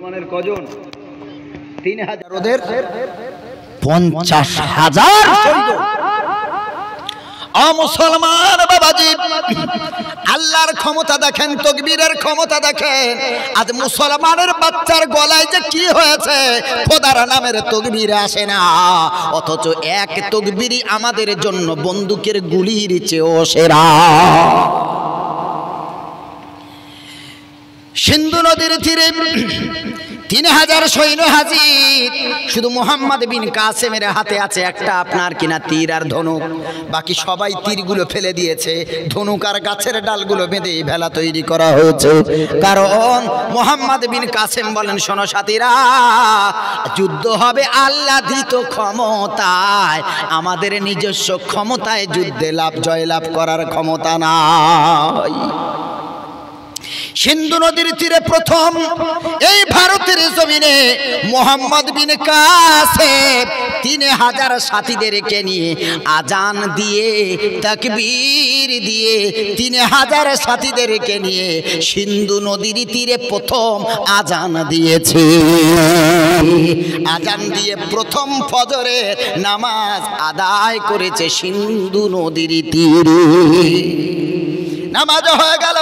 মুসলমানের কজন? 3000। ওদের 50,000। মুসলমান বাবাজি, আল্লাহর ক্ষমতা দেখেন, তাকবীরের ক্ষমতা দেখেন। আজ মুসলমানের বাচ্চার গলায় যে কি হয়েছে, খোদার নামের তাকবীর আসে না, অথচ এক তাকবীরই আমাদের জন্য বন্দুকের গুলির চেয়েও সেরা। সিন্ধু নদীর তীরে 3000 সৈন্য হাজির। শুধু মুহাম্মদ বিন কাসেমের হাতে আছে একটা আপনার কিনা তীর আর ধনুক, বাকি সবাই তীরগুলো ফেলে দিয়েছে। ধনুক আর গাছের ডালগুলো বেঁধে ভেলা তৈরি করা হয়েছে। কারণ মুহাম্মদ বিন কাসেম বলেন, শোনো সাথীরা, যুদ্ধ হবে আল্লাহ দিত ক্ষমতায়, আমাদের নিজস্ব ক্ষমতায় যুদ্ধে জয়লাভ করার ক্ষমতা নাই। সিন্ধু নদীর তীরে প্রথম এই ভারতের জমিনে মুহাম্মদ বিন কাসেম 3000 সাথীদেরকে নিয়ে আজান দিয়ে তাকবীর দিয়ে 3000 সাথীদেরকে নিয়ে সিন্ধু নদীর তীরে প্রথম আজান দিয়েছে। আজান দিয়ে প্রথম ফজরের নামাজ আদায় করেছে সিন্ধু নদীর তীরে। নামাজ হয়ে গেল,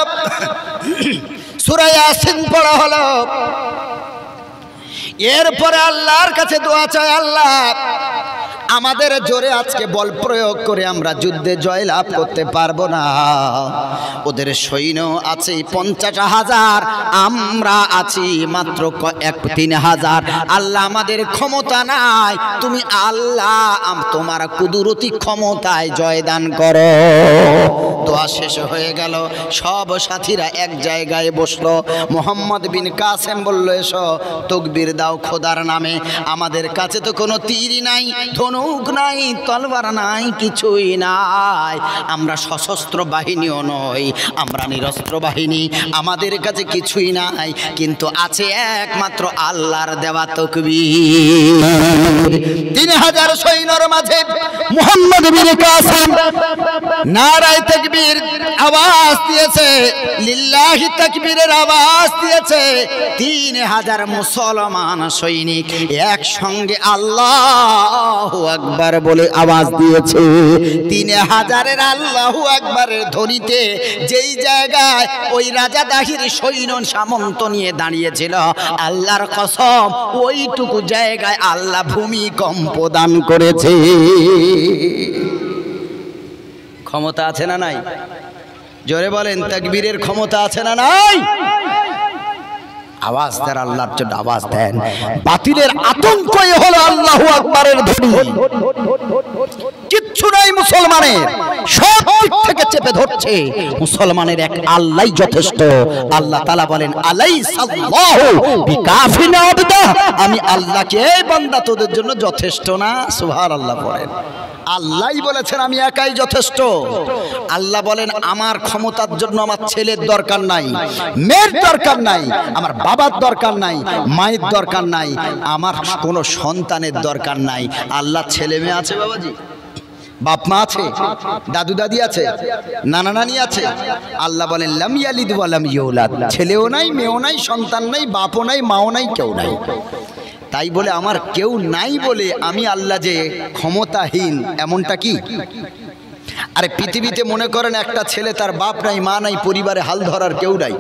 সূরা ইয়াসিন পড়া হলো। এরপরে আল্লাহর কাছে দোয়া চাই, আল্লাহ আমাদের জোরে আজকে বল প্রয়োগ করে আমরা যুদ্ধে জয় লাভ করতে পারবো না। ওদের সৈন্য আছে 50,000, আমরা আছি মাত্র 3000। আল্লাহ আমাদের ক্ষমতা নাই, তুমি আল্লাহ তোমার কুদরতি ক্ষমতায় জয়দান করো। দোয়া শেষ হয়ে গেল, সব সাথীরা এক জায়গায় বসলো। মুহাম্মদ বিন কাসেম বলল, এসো তাকবীর দাও খোদার নামে। আমাদের কাছে তো কোনো তীর নাই, ধনুক নাই, তলবার নাই, কিছুই নাই। আমরা সশস্ত্র বাহিনীও নই, আমরা নিরস্ত্র বাহিনী, আমাদের কাছে কিছুই নাই, কিন্তু আছে একমাত্র আল্লাহর দেওয়া তাকবীর। 3000 সৈন্যর মাঝে মুহাম্মদ বিন কাসেম নারায়ে তাকবীর আওয়াজ দিয়েছে, লিল্লাহি তাকবীরের আওয়াজ দিয়েছে। 3000 মুসলমান সৈনিক একসঙ্গে আল্লাহু আকবার বলে আওয়াজ দিয়েছে। 3000-এর আল্লাহু আকবারের ধ্বনিতে যেই জায়গায় ওই রাজা দাহির সৈন্য সামন্ত নিয়ে দাঁড়িয়েছিল, আল্লাহর কসম ওইটুকু জায়গায় আল্লাহ ভূমিকম্প দান করেছে। ক্ষমতা আছে না নাই? জোরে বলেন, তাকবীরের ক্ষমতা আছে না নাই? আওয়াজ দেন, আল্লাহর জন্য আওয়াজ দেন। বাতিলের আতঙ্কই হলো আল্লাহু আকবারের ধ্বনি। কিচ্ছু নাই মুসলমানের, সব দিক থেকে চেপে ধরছে। মুসলমানের এক আল্লাহই যথেষ্ট। আল্লাহ তাআলা বলেন, আলাইসাল্লাহু বিকাফিন আবদা, আমি আল্লাহকে, এই বান্দা তোদের জন্য যথেষ্ট না? সুবহানাল্লাহ পড়েন। আল্লাহই বলেছেন আমি একাই যথেষ্ট। আল্লাহ বলেন, আমার ক্ষমতার জন্য আমার ছেলের দরকার নাই, মেয়ের দরকার নাই, আমার বাবার দরকার নাই, মায়ের দরকার নাই, আমার কোনো সন্তানের দরকার নাই। আল্লাহ ছেলে মেয়ে আছে বাবাজি, বাপ মা আছে, দাদু দাদি আছে, নানা নানি আছে। আল্লাহ বলেন, লাম ইয়ালিদ ওয়া লাম ইউলাদ, ছেলেও নাই, মেয়েও নাই, সন্তান নাই, বাপও নাই, মাও নাই, কেউ নাই। তাই বলে আমার কেউ নাই বলে আমি আল্লাহ যে ক্ষমতাহীন, এমনটা কি? আরে পৃথিবীতে মনে করেন একটা ছেলে, তার বাপ নাই, মা নাই, পরিবারে হাল ধরার কেউ নাই,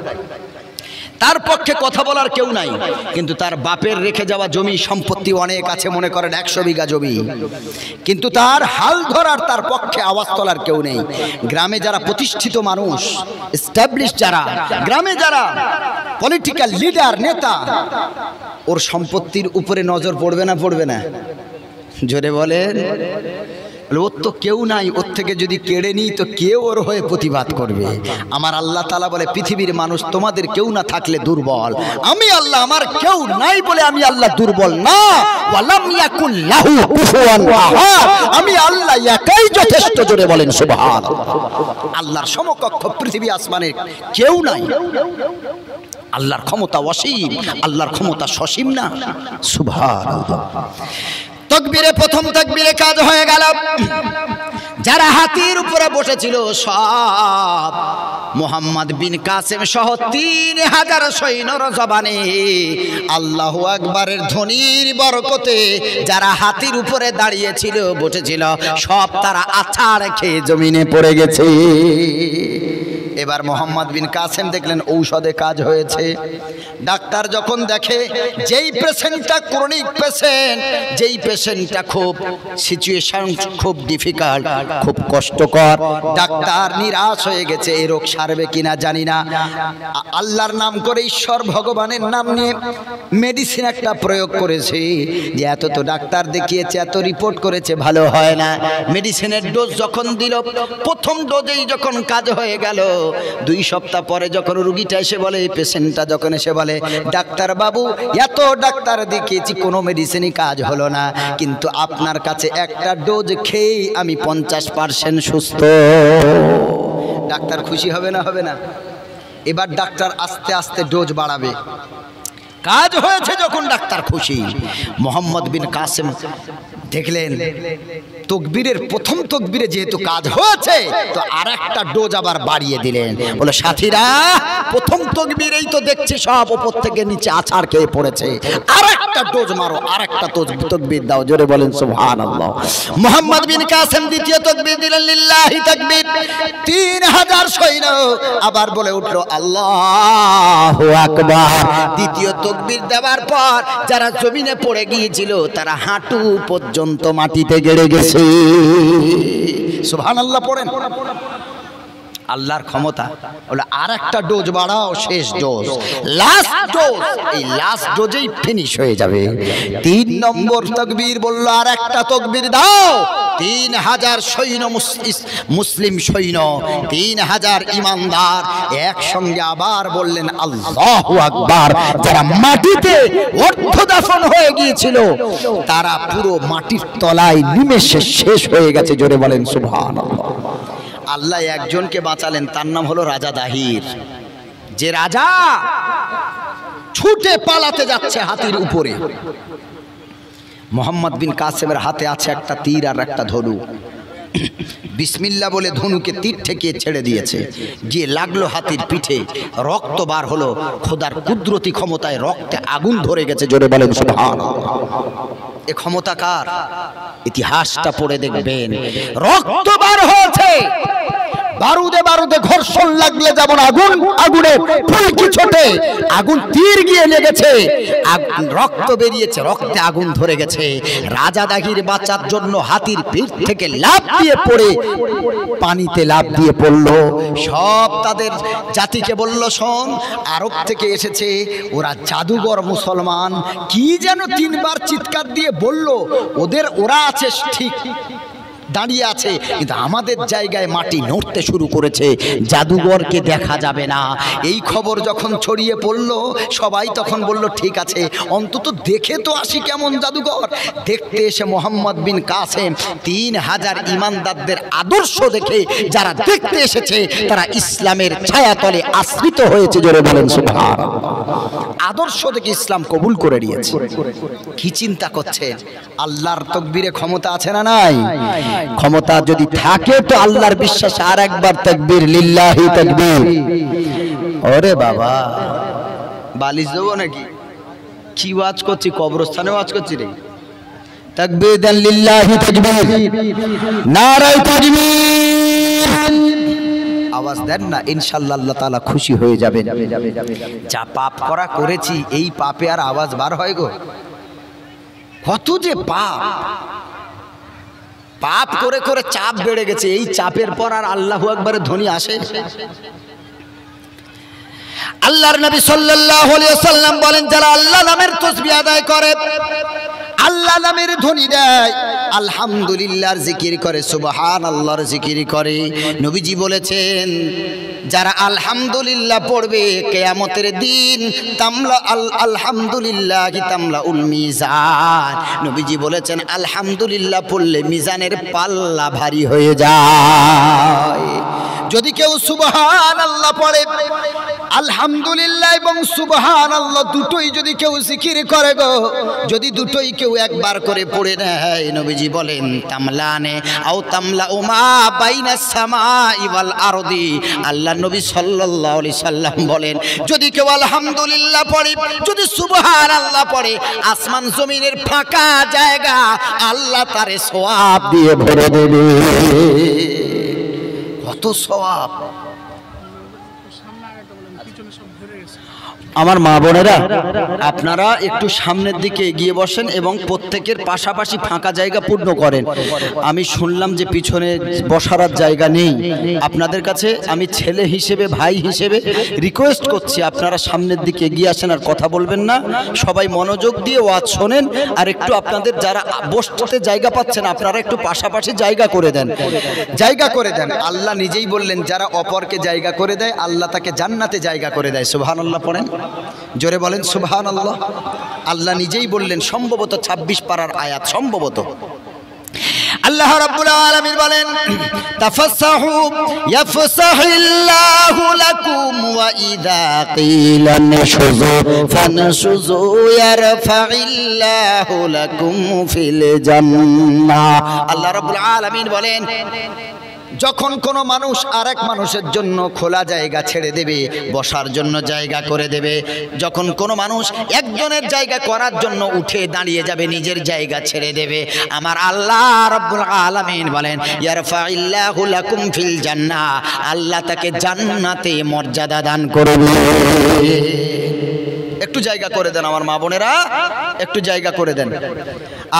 তার পক্ষে কথা বলার কেউ নাই, কিন্তু তার বাপের রেখে যাওয়া জমি সম্পত্তি অনেক আছে, মনে করেন 100 বিঘা জমি, কিন্তু তার হাল ধরার, তার পক্ষে আওয়াজ তোলার কেউ নেই। গ্রামে যারা প্রতিষ্ঠিত মানুষ, এস্টাবলিশ যারা, গ্রামে যারা পলিটিক্যাল লিডার, নেতা, ওর সম্পত্তির উপরে নজর পড়বে না? পড়বে না? জোরে বলেন। ওর তো কেউ নাই, ওর থেকে যদি কেড়ে নিই তো কেউ ওর হয়ে প্রতিবাদ করবে। আমার আল্লাহ তাআলা বলে, পৃথিবীর মানুষ তোমাদের কেউ না থাকলে দুর্বল, আমি আল্লাহ আমার কেউ নাই বলে আমি আল্লাহ দুর্বল না। ওয়ালাম ইয়াকুল লাহু কুফুয়ান আহাদ, আমি আল্লাহ একাই যথেষ্ট। জোরে বলেন সুবহানাল্লাহ। আল্লাহর সমকক্ষ পৃথিবী আসমানের কেউ নাই। আল্লাহর ক্ষমতা অসীম, আল্লাহর ক্ষমতা সসীম না। সুবহানাল্লাহ। তাকবীরে প্রথম তাকবীরে কাজ হয়ে গেল। যারা হাতির উপরে বসেছিল সব মুহাম্মদ বিন কাসেম সহ 3000 সৈন্যর জবানে আল্লাহু আকবারের ধ্বনির বরকতে যারা হাতির উপরে দাঁড়িয়েছিল বসেছিল সব তারা আছাড় খেয়ে জমিনে পড়ে গেছে। এবার মোহাম্মদ বিন কাসেম দেখলেন ঔষধে কাজ হয়েছে। ডাক্তার যখন দেখে যেই পেশেন্টটা ক্রনিক পেশেন্ট, যেই পেশেন্টটা খুব সিচুয়েশন খুব ডিফিকাল্ট, খুব কষ্টকর, ডাক্তার নিরাশ হয়ে গেছে এই রোগ সারবে কিনা জানি না। আল্লাহর নাম করে ঈশ্বর ভগবানের নাম নিয়ে মেডিসিন একটা প্রয়োগ করেছে যে এত তো ডাক্তার দেখিয়েছে, এত রিপোর্ট করেছে, ভালো হয় না। মেডিসিনের ডোজ যখন দিল, প্রথম ডোজেই যখন কাজ হয়ে গেল, 2 সপ্তাহ পরে যখন রুগীটা এসে বলে, এই পেশেন্টটা যখন এসে বলে, ডাক্তার বাবু এত ডাক্তার দেখিয়েছি কোনো মেডিসিনই কাজ হলো না, কিন্তু আপনার কাছে একটা ডোজ খেয়েই আমি 50% সুস্থ। ডাক্তার খুশি হবে না? হবে না? এবার ডাক্তার আস্তে আস্তে ডোজ বাড়াবে। কাজ হয়েছে যখন ডাক্তার খুশি। মোহাম্মদ বিন কাসেম দেখলেন তকবীরের প্রথম তকবীরে যেহেতু কাজ হয়েছে তো আরেকটা ডোজ আবার বাড়িয়ে দিলেন। বলে সাথীরা, প্রথম তকবীরেই তো দেখছি সব উপর থেকে নিচে আছাড় খেয়ে পড়েছে, আরেকটা ডোজ মারো, আরেকটা তকবীর দাও। জোরে বলেন সুবহানাল্লাহ। মোহাম্মদ বিন কাসেম দ্বিতীয় তকবীর দিলেন, লিল্লাহি তাকবীর। 3000 সৈন্য আবার বলে উঠল আল্লাহু আকবার। দ্বিতীয় তকবীর দেওয়ার পর যারা জমিনে পড়ে গিয়েছিল তারা হাঁটু পর্যন্ত মাটিতে গেড়ে গেছে। সুবহানাল্লাহ পড়েন। আল্লাহর ক্ষমতা। বলে আর একটা ডোজ বাড়াও, শেষ ডোজ, লাস্ট ডোজ। এই লাস্ট ডোজেই ফিনিশ হয়ে যাবে। 3 নম্বর তাকবীর বলল, আর একটা তাকবীর দাও। 3000 সৈন্য, মুসলিম সৈন্য, 3000 ইমানদার একসঙ্গে আবার বললেন আল্লাহু আকবার। যারা মাটিতে অর্ধদাফন হয়ে গিয়েছিল তারা পুরো মাটির তলায় নিমেষে শেষ হয়ে গেছে। জোরে বলেন সুবহানাল্লাহ। আল্লাহ একজনকে বাঁচালেন, তার নাম হলো রাজা দাহির। যে রাজা ছুটে পালাতে যাচ্ছে হাতির উপরে, মোহাম্মদ বিন কাসেমের হাতে আছে একটা তীর আর একটা ধনু। বিসমিল্লাহ বলে ধনুকে তীর ঠেকিয়ে ছেড়ে দিয়েছে, গিয়ে লাগলো হাতির পিঠে, রক্ত বার হলো। খোদার কুদরতি ক্ষমতায় রক্তে আগুন ধরে গেছে। জোরে বলেন সুবহানাল্লাহ। এ ক্ষমতা কার? ইতিহাসটা পড়ে দেখবেন। রক্ত বার হয়েছে, বারুদে বারুদে ঘর্ষণ লাগলে যেমন আগুন আগুনে ফুলকি ছোটে, আগুন তীর গিয়ে লেগেছে, রক্ত বেরিয়েছে, রক্তে আগুন ধরে গেছে। রাজা দাহির বাঁচার জন্য হাতির পিঠ থেকে লাফ দিয়ে পড়ে পানিতে লাফ দিয়ে পড়ল। সব তাদের জাতিকে বলল, শোন, আরব থেকে এসেছে, ওরা জাদুঘর মুসলমান, কি যেন 3 বার চিৎকার দিয়ে বলল। ওরা আছে ঠিক, দাঁড়িয়ে আছে, কিন্তু আমাদের জায়গায় মাটি নড়তে শুরু করেছে, জাদুঘরকে দেখা যাবে না। এই খবর যখন ছড়িয়ে পড়লো সবাই তখন বলল, ঠিক আছে, অন্তত দেখে তো আসি কেমন জাদুঘর। দেখতে এসে মোহাম্মদ বিন কাসেম 3000 ইমানদারদের আদর্শ দেখে যারা দেখতে এসেছে তারা ইসলামের ছায়াতলে আশ্রিত হয়েছে। জোরে বলেন সুবহানাল্লাহ। আদর্শ দেখে ইসলাম কবুল করে নিয়েছে। কি চিন্তা করছে? আল্লাহর তাকবীরে ক্ষমতা আছে না নাই? ক্ষমতা যদি থাকে তো আল্লাহর বিশ্বাসে আর একবার তাকবীর, লিল্লাহি তাকবীর। ওরে বাবা, বালিশ দেবো নাকি? কি ওয়াজ করছি? কবরস্থানে ওয়াজ করছি রে। তাকবীর দেন, লিল্লাহি তাকবীর, নারায়ে তাকবীর। আওয়াজ দেন না, ইনশাআল্লাহ আল্লাহ তাআলা খুশি হয়ে যাবেন। যা পাপ করেছি, এই পাপে আর আওয়াজ বার হয় গো? কত যে পাপ করে করে চাপ বেড়ে গেছে। এই চাপের পর আর আল্লাহু আকবারের ধ্বনি আসে? আল্লাহর নবী সাল্লাল্লাহু আলাইহি ওয়াসাল্লাম বলেন, যারা আল্লাহ নামের তাসবিহ আদায় করে, আল্লাহ নামের ধ্বনি দেয়, আলহামদুলিল্লাহর জিকির করে, সুবহানাল্লাহর জিকির করে, নবীজি বলেছেন যারা আলহামদুলিল্লাহ পড়বে কিয়ামতের দিন তামলা আলহামদুলিল্লাহ তামলাউল মিজান। নবীজি বলেছেন আলহামদুলিল্লাহ পড়লে মিজানের পাল্লা ভারী হয়ে যায়। যদি কেউ সুবহানাল্লাহ পড়ে, আলহামদুলিল্লাহ এবং সুবহানাল্লাহ দুটোই যদি কেউ জিকির করে গো, যদি দুটোই কেউ একবার করে পড়ে নেয়, নবীজি বলেন তামলানে আও তামলা উমা বাইনাস সামাই ওয়াল আরদি। আল্লাহ নবী সাল্লাল্লাহু আলাইহি সাল্লাম বলেন, যদি কেউ আলহামদুলিল্লাহ পড়ে, যদি সুবহানাল্লাহ পড়ে, আসমান জমিনের ফাঁকা জায়গা আল্লাহ তারে সওয়াব দিয়ে ভরে দেবে। কত সওয়াব! আমার মা বোনেরা, আপনারা একটু সামনের দিকে এগিয়ে বসেন এবং প্রত্যেকের পাশাপাশি ফাঁকা জায়গা পূর্ণ করেন। আমি শুনলাম যে পিছনে বসার জায়গা নেই। আপনাদের কাছে আমি ছেলে হিসেবে, ভাই হিসেবে রিকোয়েস্ট করছি, আপনারা সামনের দিকে এগিয়ে আসেন, আর কথা বলবেন না, সবাই মনোযোগ দিয়ে ওয়াজ শোনেন। আর একটু আপনাদের যারা বসতে জায়গা পাচ্ছেন, আপনারা একটু পাশাপাশি জায়গা করে দেন, জায়গা করে দেন। আল্লাহ নিজেই বললেন, যারা অপরকে জায়গা করে দেয় আল্লাহ তাকে জান্নাতে জায়গা করে দেয়। সুবহানাল্লাহ পড়েন, জোরে বলেন সুবহানাল্লাহ। আল্লাহ নিজেই বললেন, সম্ভবত 26 পারার আয়াত, সম্ভবত। আল্লাহ রাব্বুল আলামিন বলেন, তাফাসসাহু ইয়াফসাহিল্লাহু লাকুম ওয়া ইযা কিলা নশুযু ফানশুযু ইয়ারফাইল্লাহু লাকুম ফিল জান্নাহ। আল্লাহ রাব্বুল আলামিন বলেন, যখন কোনো মানুষ আরেক মানুষের জন্য খোলা জায়গা ছেড়ে দেবে, বসার জন্য জায়গা করে দেবে, যখন কোনো মানুষ একজনের জায়গা করার জন্য উঠে দাঁড়িয়ে যাবে, নিজের জায়গা ছেড়ে দেবে, আমার আল্লাহ রাব্বুল আলামিন বলেন, ইয়ারফাইল্লাহু লাকুম ফিল জান্নাহ, আল্লাহ তাকে জান্নাতে মর্যাদা দান করবে। একটু জায়গা করে দেন আমার মা বোনেরা, একটু জায়গা করে দেন।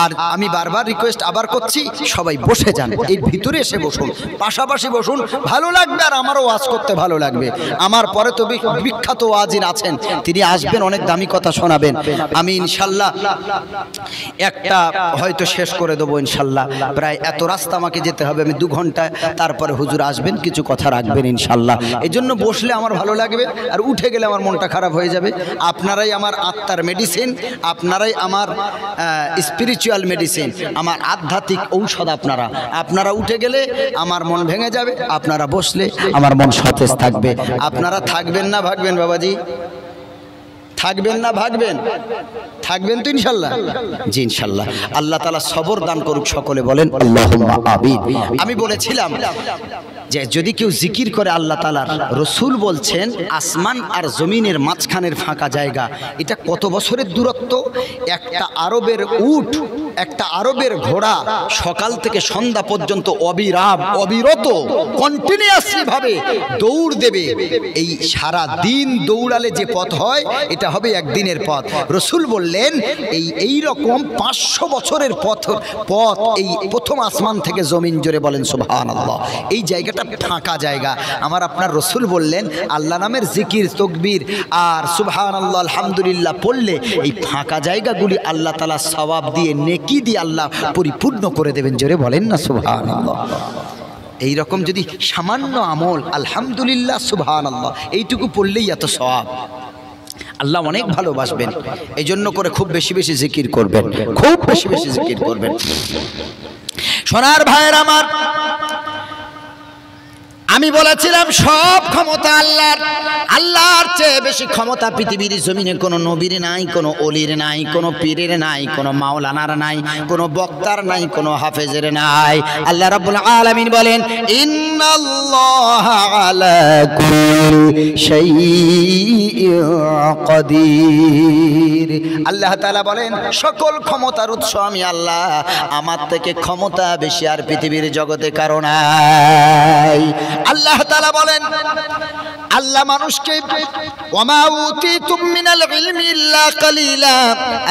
আর আমি বারবার রিকোয়েস্ট আবার করছি, সবাই বসে যান, এই ভিতরে এসে বসুন, পাশাপাশি বসুন, ভালো লাগবে আর আমারও ওয়াজ করতে ভালো লাগবে। আমার পরে তো বিখ্যাত ওয়াজির আছেন, তিনি আসবেন, অনেক দামি কথা শোনাবেন। আমি ইনশাল্লাহ একটা হয়তো শেষ করে দেবো ইনশাল্লাহ। প্রায় এত রাস্তা আমাকে যেতে হবে, আমি 2 ঘন্টা, তারপরে হুজুর আসবেন, কিছু কথা রাখবেন ইনশাল্লাহ। এই জন্য বসলে আমার ভালো লাগবে, আর উঠে গেলে আমার মনটা খারাপ হয়ে যাবে। আপনারাই আমার আত্মার মেডিসিন, আপনারাই আমার স্পিরিচুয়াল মেডিসিন, আমার আধ্যাত্মিক ঔষধ। আপনারা উঠে গেলে আমার মন ভেঙে যাবে, আপনারা বসলে আমার মন সতেজ থাকবে। আপনারা থাকবেন না ভাগবেন? বাবাজি থাকবেন না ভাগবেন? থাকবেন তো ইনশাল্লাহ? জি ইনশাল্লাহ। আল্লাহ তাআলা সবর দান করুক, সকলে বলেন আল্লাহুম্মা আমিন। আমি বলেছিলাম যে যদি কেউ জিকির করে, আল্লাহ তাআলার রাসূল বলছেন আসমান আর জমিনের মাঝখানের ফাঁকা জায়গা, এটা কত বছরের দূরত্ব? একটা আরবের উট, একটা আরবের ঘোড়া সকাল থেকে সন্ধ্যা পর্যন্ত অবিরত কন্টিনিউয়াসলি ভাবে দৌড় দেবে। এই সারা দিন দৌড়ালে যে পথ হয়, এটা হবে একদিনের পথ। রাসূল বললেন এই রকম 500 বছরের পথ এই প্রথম আসমান থেকে জমিন, জোরে বলেন সুবহানাল্লাহ। এই জায়গাটা ফাঁকা জায়গা। আমার আপনার রাসূল বললেন, আল্লাহ নামের জিকির, তাকবীর আর সুবহানাল্লাহ, আলহামদুলিল্লাহ পড়লে এই ফাঁকা জায়গাগুলি আল্লাহ তাআলা সওয়াব দিয়ে, নেকি দিয়ে আল্লাহ পরিপূর্ণ করে দেবেন। জোরে বলেন না সুবহানাল্লাহ। এই রকম যদি সামান্য আমল, আলহামদুলিল্লাহ সুবহানাল্লাহ, এইটুকু পড়লেই এত সওয়াব, আল্লাহ অনেক ভালোবাসবেন। এই জন্য করে খুব বেশি বেশি জিকির করবেন, খুব বেশি বেশি জিকির করবেন। সোনার ভাইয়ের আমার, আমি বলেছিলাম সব ক্ষমতা আল্লাহর। আল্লাহর চেয়ে বেশি ক্ষমতা পৃথিবীর জমিনে কোনো নবীর নাই, কোনো অলির নাই, কোনো পীরের নাই, কোনো মাওলানার নাই, কোনো বক্তার নাই, কোনো হাফেজের নাই। আল্লাহ রাব্বুল আলামিন বলেন, ইন্নাল্লাহা আলা কুল্লি শাইইন কাদির। আল্লাহ তাআলা বলেন, সকল ক্ষমতার উৎস আমি আল্লাহ, আমার থেকে ক্ষমতা বেশি আর পৃথিবীর জগতে কারো নাই। আল্লাহ তাআলা বলেন, আল্লাহ মানুষকে ওয়ামা উতিতুম মিনাল ইলমি ইল্লা কালিলা।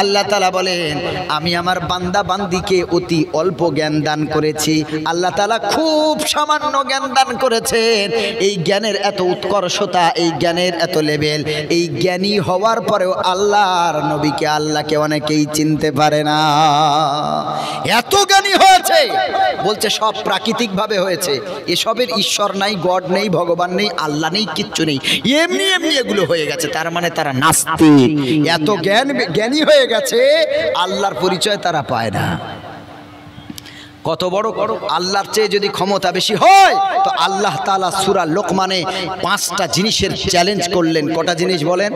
আল্লাহ তাআলা বলেন, আমি আমার বান্দা বান্দিকে অতি অল্প জ্ঞান দান করেছি। আল্লাহ তাআলা খুব সামান্য জ্ঞান দান করেছেন। এই জ্ঞানের এত উৎকর্ষতা, এই জ্ঞানের এত লেভেল, এই জ্ঞানী হওয়ার পরেও আল্লাহর নবীকে, আল্লাহকে অনেকেই চিনতে পারে না। এত জ্ঞানী হয়েছে, বলছে সব প্রাকৃতিকভাবে হয়েছে, এসবের ঈশ্বর নাই, গড নেই, ভগবান নেই, আল্লাহ নেই, কিচ্ছু নেই, এমনি এমনি এগুলো হয়ে গেছে। তার মানে তারা নাস্তিক। এত জ্ঞানী হয়ে গেছে, আল্লাহর পরিচয় তারা পায় না। কত বড় আল্লাহর চেয়ে যদি ক্ষমতা বেশি হয় তো আল্লাহ তাআলা সূরা লোকমানে 5টা জিনিসের চ্যালেঞ্জ করলেন। কটা জিনিস বলেন?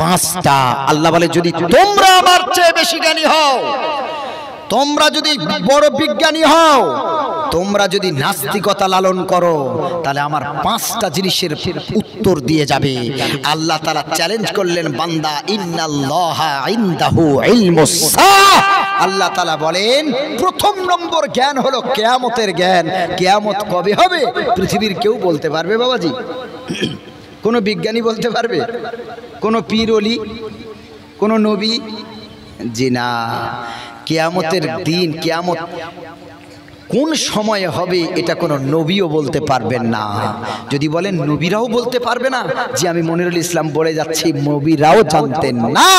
5টা। আল্লাহ বলে যদি তোমরা আমার চেয়ে বেশি জ্ঞানী হও, তোমরা যদি বড় বিজ্ঞানী হও, তোমরা যদি নাস্তিকতা লালন করো, তাহলে আমার 5টা জিনিসের উত্তর দিয়ে যাবে। আল্লাহ তাআলা চ্যালেঞ্জ করলেন, বান্দা ইন্নাল্লাহা ইনদাহু ইলমুস সাআহ। আল্লাহ তাআলা বলেন প্রথম নম্বর জ্ঞান হলো কিয়ামতের জ্ঞান। কিয়ামত কবে হবে পৃথিবীর কেউ বলতে পারবে বাবাজি? কোনো বিজ্ঞানী বলতে পারবে? কোনো পীর ওলি, কোনো নবী? জি না। কিয়ামতের দিন, কিয়ামত কোন সময়ে হবে এটা কোনো নবীও বলতে পারবেন না। যদি বলেন নবীরাও বলতে পারবে না, যে আমি মনিরুল ইসলাম বলে যাচ্ছি নবীরাও জানতেন না।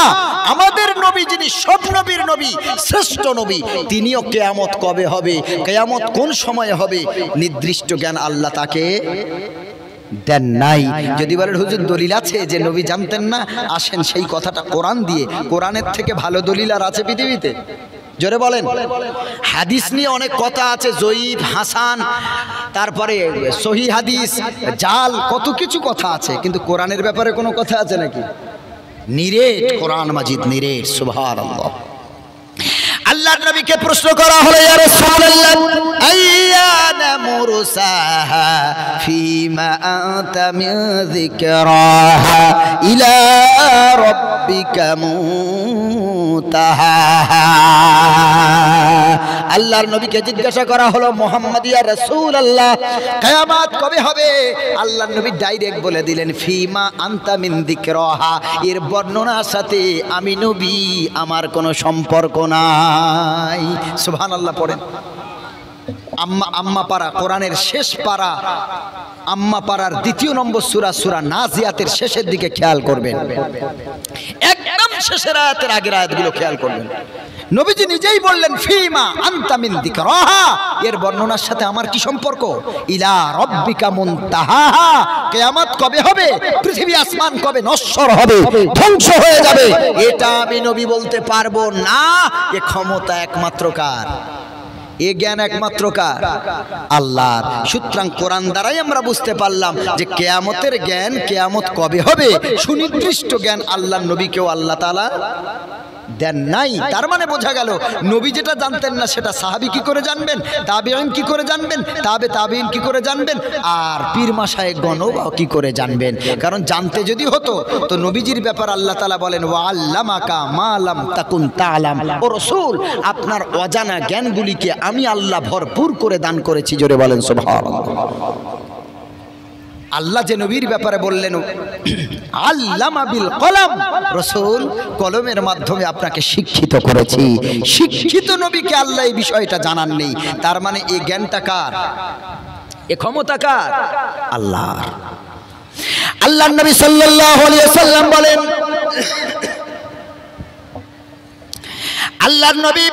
আমাদের নবী যিনি সব নবীর নবী, শ্রেষ্ঠ নবী, তিনিও কিয়ামত কবে হবে, কিয়ামত কোন সময়ে হবে, নির্দিষ্ট জ্ঞান আল্লাহ তাকে দেন নাই। যদি বলেন হুজুর দলিল আছে যে নবী জানতেন না, আসেন সেই কথাটা কোরআন দিয়ে। কোরআনের থেকে ভালো দলিল আর আছে পৃথিবীতে? জোরে বলেন। হাদিস নিয়ে অনেক কথা আছে, জয়ীফ, হাসান, তারপরে সহি হাদিস, জাল, কত কিছু কথা আছে, কিন্তু কোরআনের ব্যাপারে কোনো কথা আছে নাকি? নিরেট কোরআন মাজিদ, নিরেট। সুবহানাল্লাহ। আল্লাহর নবীকে প্রশ্ন করা হলো, ইয়া রাসূলুল্লাহ আইয়ানা মুরসাহা ফিমা আনতা মিন যিকরাহা ইলা রাব্বিকা মুনতাহা। আল্লাহর নবীকে জিজ্ঞাসা করা হলো, মুহাম্মদ ইয়া রাসূলুল্লাহ কিয়ামত কবে হবে? আল্লাহর নবী ডাইরেক্ট বলে দিলেন, ফিমা আনতা মিন যিকরাহা, এর বর্ণনার সাথে আমি নবী আমার কোনো সম্পর্ক নাই। সুবহানাল্লাহ পড়েন। আম্মা পারা, কোরআনের শেষ পারা, আম্মা পারার 2 নম্বর সূরা, সূরা নাজিয়াতের শেষের দিকে খেয়াল করবেন, একদম শেষের আয়াতের আগের আয়াতগুলো খেয়াল করবেন। নবীজি নিজেই বললেন, ফিমা আনতা মিন যিকরাহা, এর বর্ণনার সাথে আমার কি সম্পর্ক? ইলা রাব্বিকা মুনতাহা, কিয়ামত কবে হবে, পৃথিবী আসমান কবে নশ্বর হবে, ধ্বংস হয়ে যাবে, এটা আমি নবী বলতে পারবো না। এ ক্ষমতা একমাত্র কার? এ জ্ঞান একমাত্র কার? আল্লাহর। সুতরাং কোরআন দ্বারাই আমরা বুঝতে পারলাম যে কিয়ামতের জ্ঞান, কিয়ামত কবে হবে, সুনির্দিষ্ট জ্ঞান আল্লাহর নবীকেও আল্লাহ তাআলা দেন নাই। তার মানে বোঝা গেল নবী যেটা জানতেন না সেটা সাহাবী কি করে জানবেন, তাবেঈন কি করে জানবেন, তাবে তাবেঈন কি করে জানবেন, আর পীর মাশায়েখগণও কি করে জানবেন? কারণ জানতে যদি হতো তো নবীজির ব্যাপার আল্লাহ তাআলা বলেন, ওয়া আল্লামাকা মা লাম তাকুন তা'লাম। ও রাসূল, আপনার অজানা জ্ঞানগুলিকে আমি আল্লাহ ভরপুর করে দান করেছি। জোরে বলেন সুবহানাল্লাহ। আল্লাহ যে নবীর ব্যাপারে বললেন, আল্লামা বিল কলম, রাসূল কলমের মাধ্যমে আপনাকে শিক্ষিত করেছি। শিক্ষিত নবীকে আল্লাহ এই বিষয়টা জানান নেই। তার মানে এই জ্ঞানটা কার? এ ক্ষমতা কার? আল্লাহর। আল্লাহর নবী সাল্লাল্লাহু আলাইহি ওয়াসাল্লাম বলেন, আল্লাহর নবী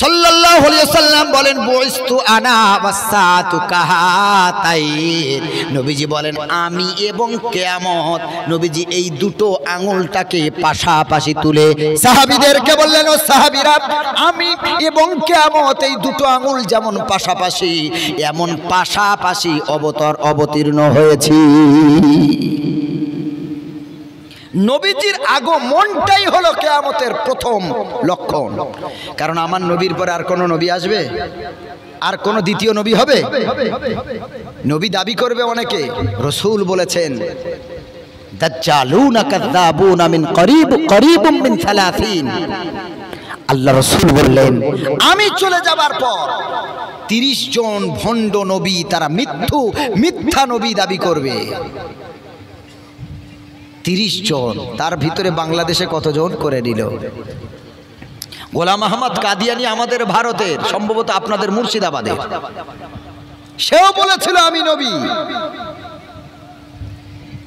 সাল্লাল্লাহু আলাইহি ওয়াসাল্লাম বলেন, বুইস্তু আনা ওয়াসাতু কাহাতাইন। নবীজি বলেন, আমি এবং কিয়ামত, নবীজি এই দুটো আঙুলটাকে পাশাপাশি তুলে সাহাবীদেরকে বললেন, ও সাহাবীরা, আমি এবং কিয়ামত এই দুটো আঙুল যেমন পাশাপাশি, এমন পাশাপাশি অবতীর্ণ হয়েছি। নবীজির আগমনটাই হলো কিয়ামতের প্রথম লক্ষণ। কারণ আমার নবীর পরে আর কোন নবী আসবে? আর কোন দ্বিতীয় নবী হবে? নবী দাবি করবে অনেকে। রাসূল বলেছেন, দাজ্জালুনা কাযাবুনা মিন করিবুম মিন 30। আল্লাহ রাসূল বললেন, আমি চলে যাবার পর 30 জন ভণ্ড নবী, তারা মিথ্যা নবী দাবি করবে। 30 জন। তার ভিতরে বাংলাদেশে কতজন করে নিল? গোলাম আহমদ কাদিয়ানী আমাদের ভারতের, সম্ভবত আপনাদের মুর্শিদাবাদের, সেও বলেছিল আমি নবী।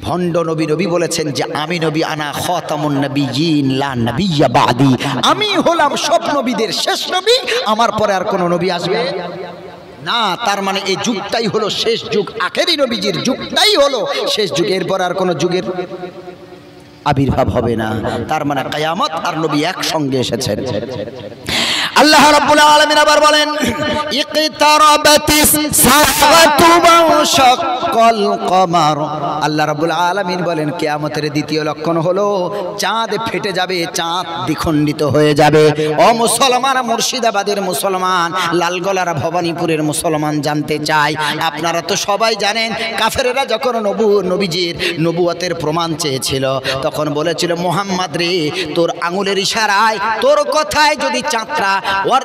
ভণ্ড নবী নবী বলেছেন যে আমি নবী, আনা খাতামুন নবিয়্যিন লা নবিয়্যা বাদি, আমি হলাম সব নবীদের শেষ নবী, আমার পরে আর কোন নবী আসবে না। তার মানে এই যুগটাই হলো শেষ যুগ, আখেরি নবীজির যুগটাই হলো শেষ যুগ, এরপর আর কোন যুগের আবির্ভাব হবে না। তার মানে কিয়ামত আর নবী একসঙ্গে এসেছেন। আল্লাহ রাব্বুল আলামিন আবার বলেন ইকতারাবাতিস সাআতু ওয়াশাক্কাল কমার। আল্লাহ রাব্বুল আলামিন বলেন কিয়ামতের দ্বিতীয় লক্ষণ হলো চাঁদ ফেটে যাবে, চাঁদ দ্বিখণ্ডিত হয়ে যাবে। ও মুসলমান, মুর্শিদাবাদের মুসলমান, লালগোলার ভবানীপুরের মুসলমান জানতে চাই, আপনারা তো সবাই জানেন কাফেরেরা যখন নবীজির নবুয়তের প্রমাণ চেয়েছিল তখন বলেছিল মুহাম্মদ রে তোর আঙুলের ইশারায় তোর কথায় যদি চাঁদটা ওর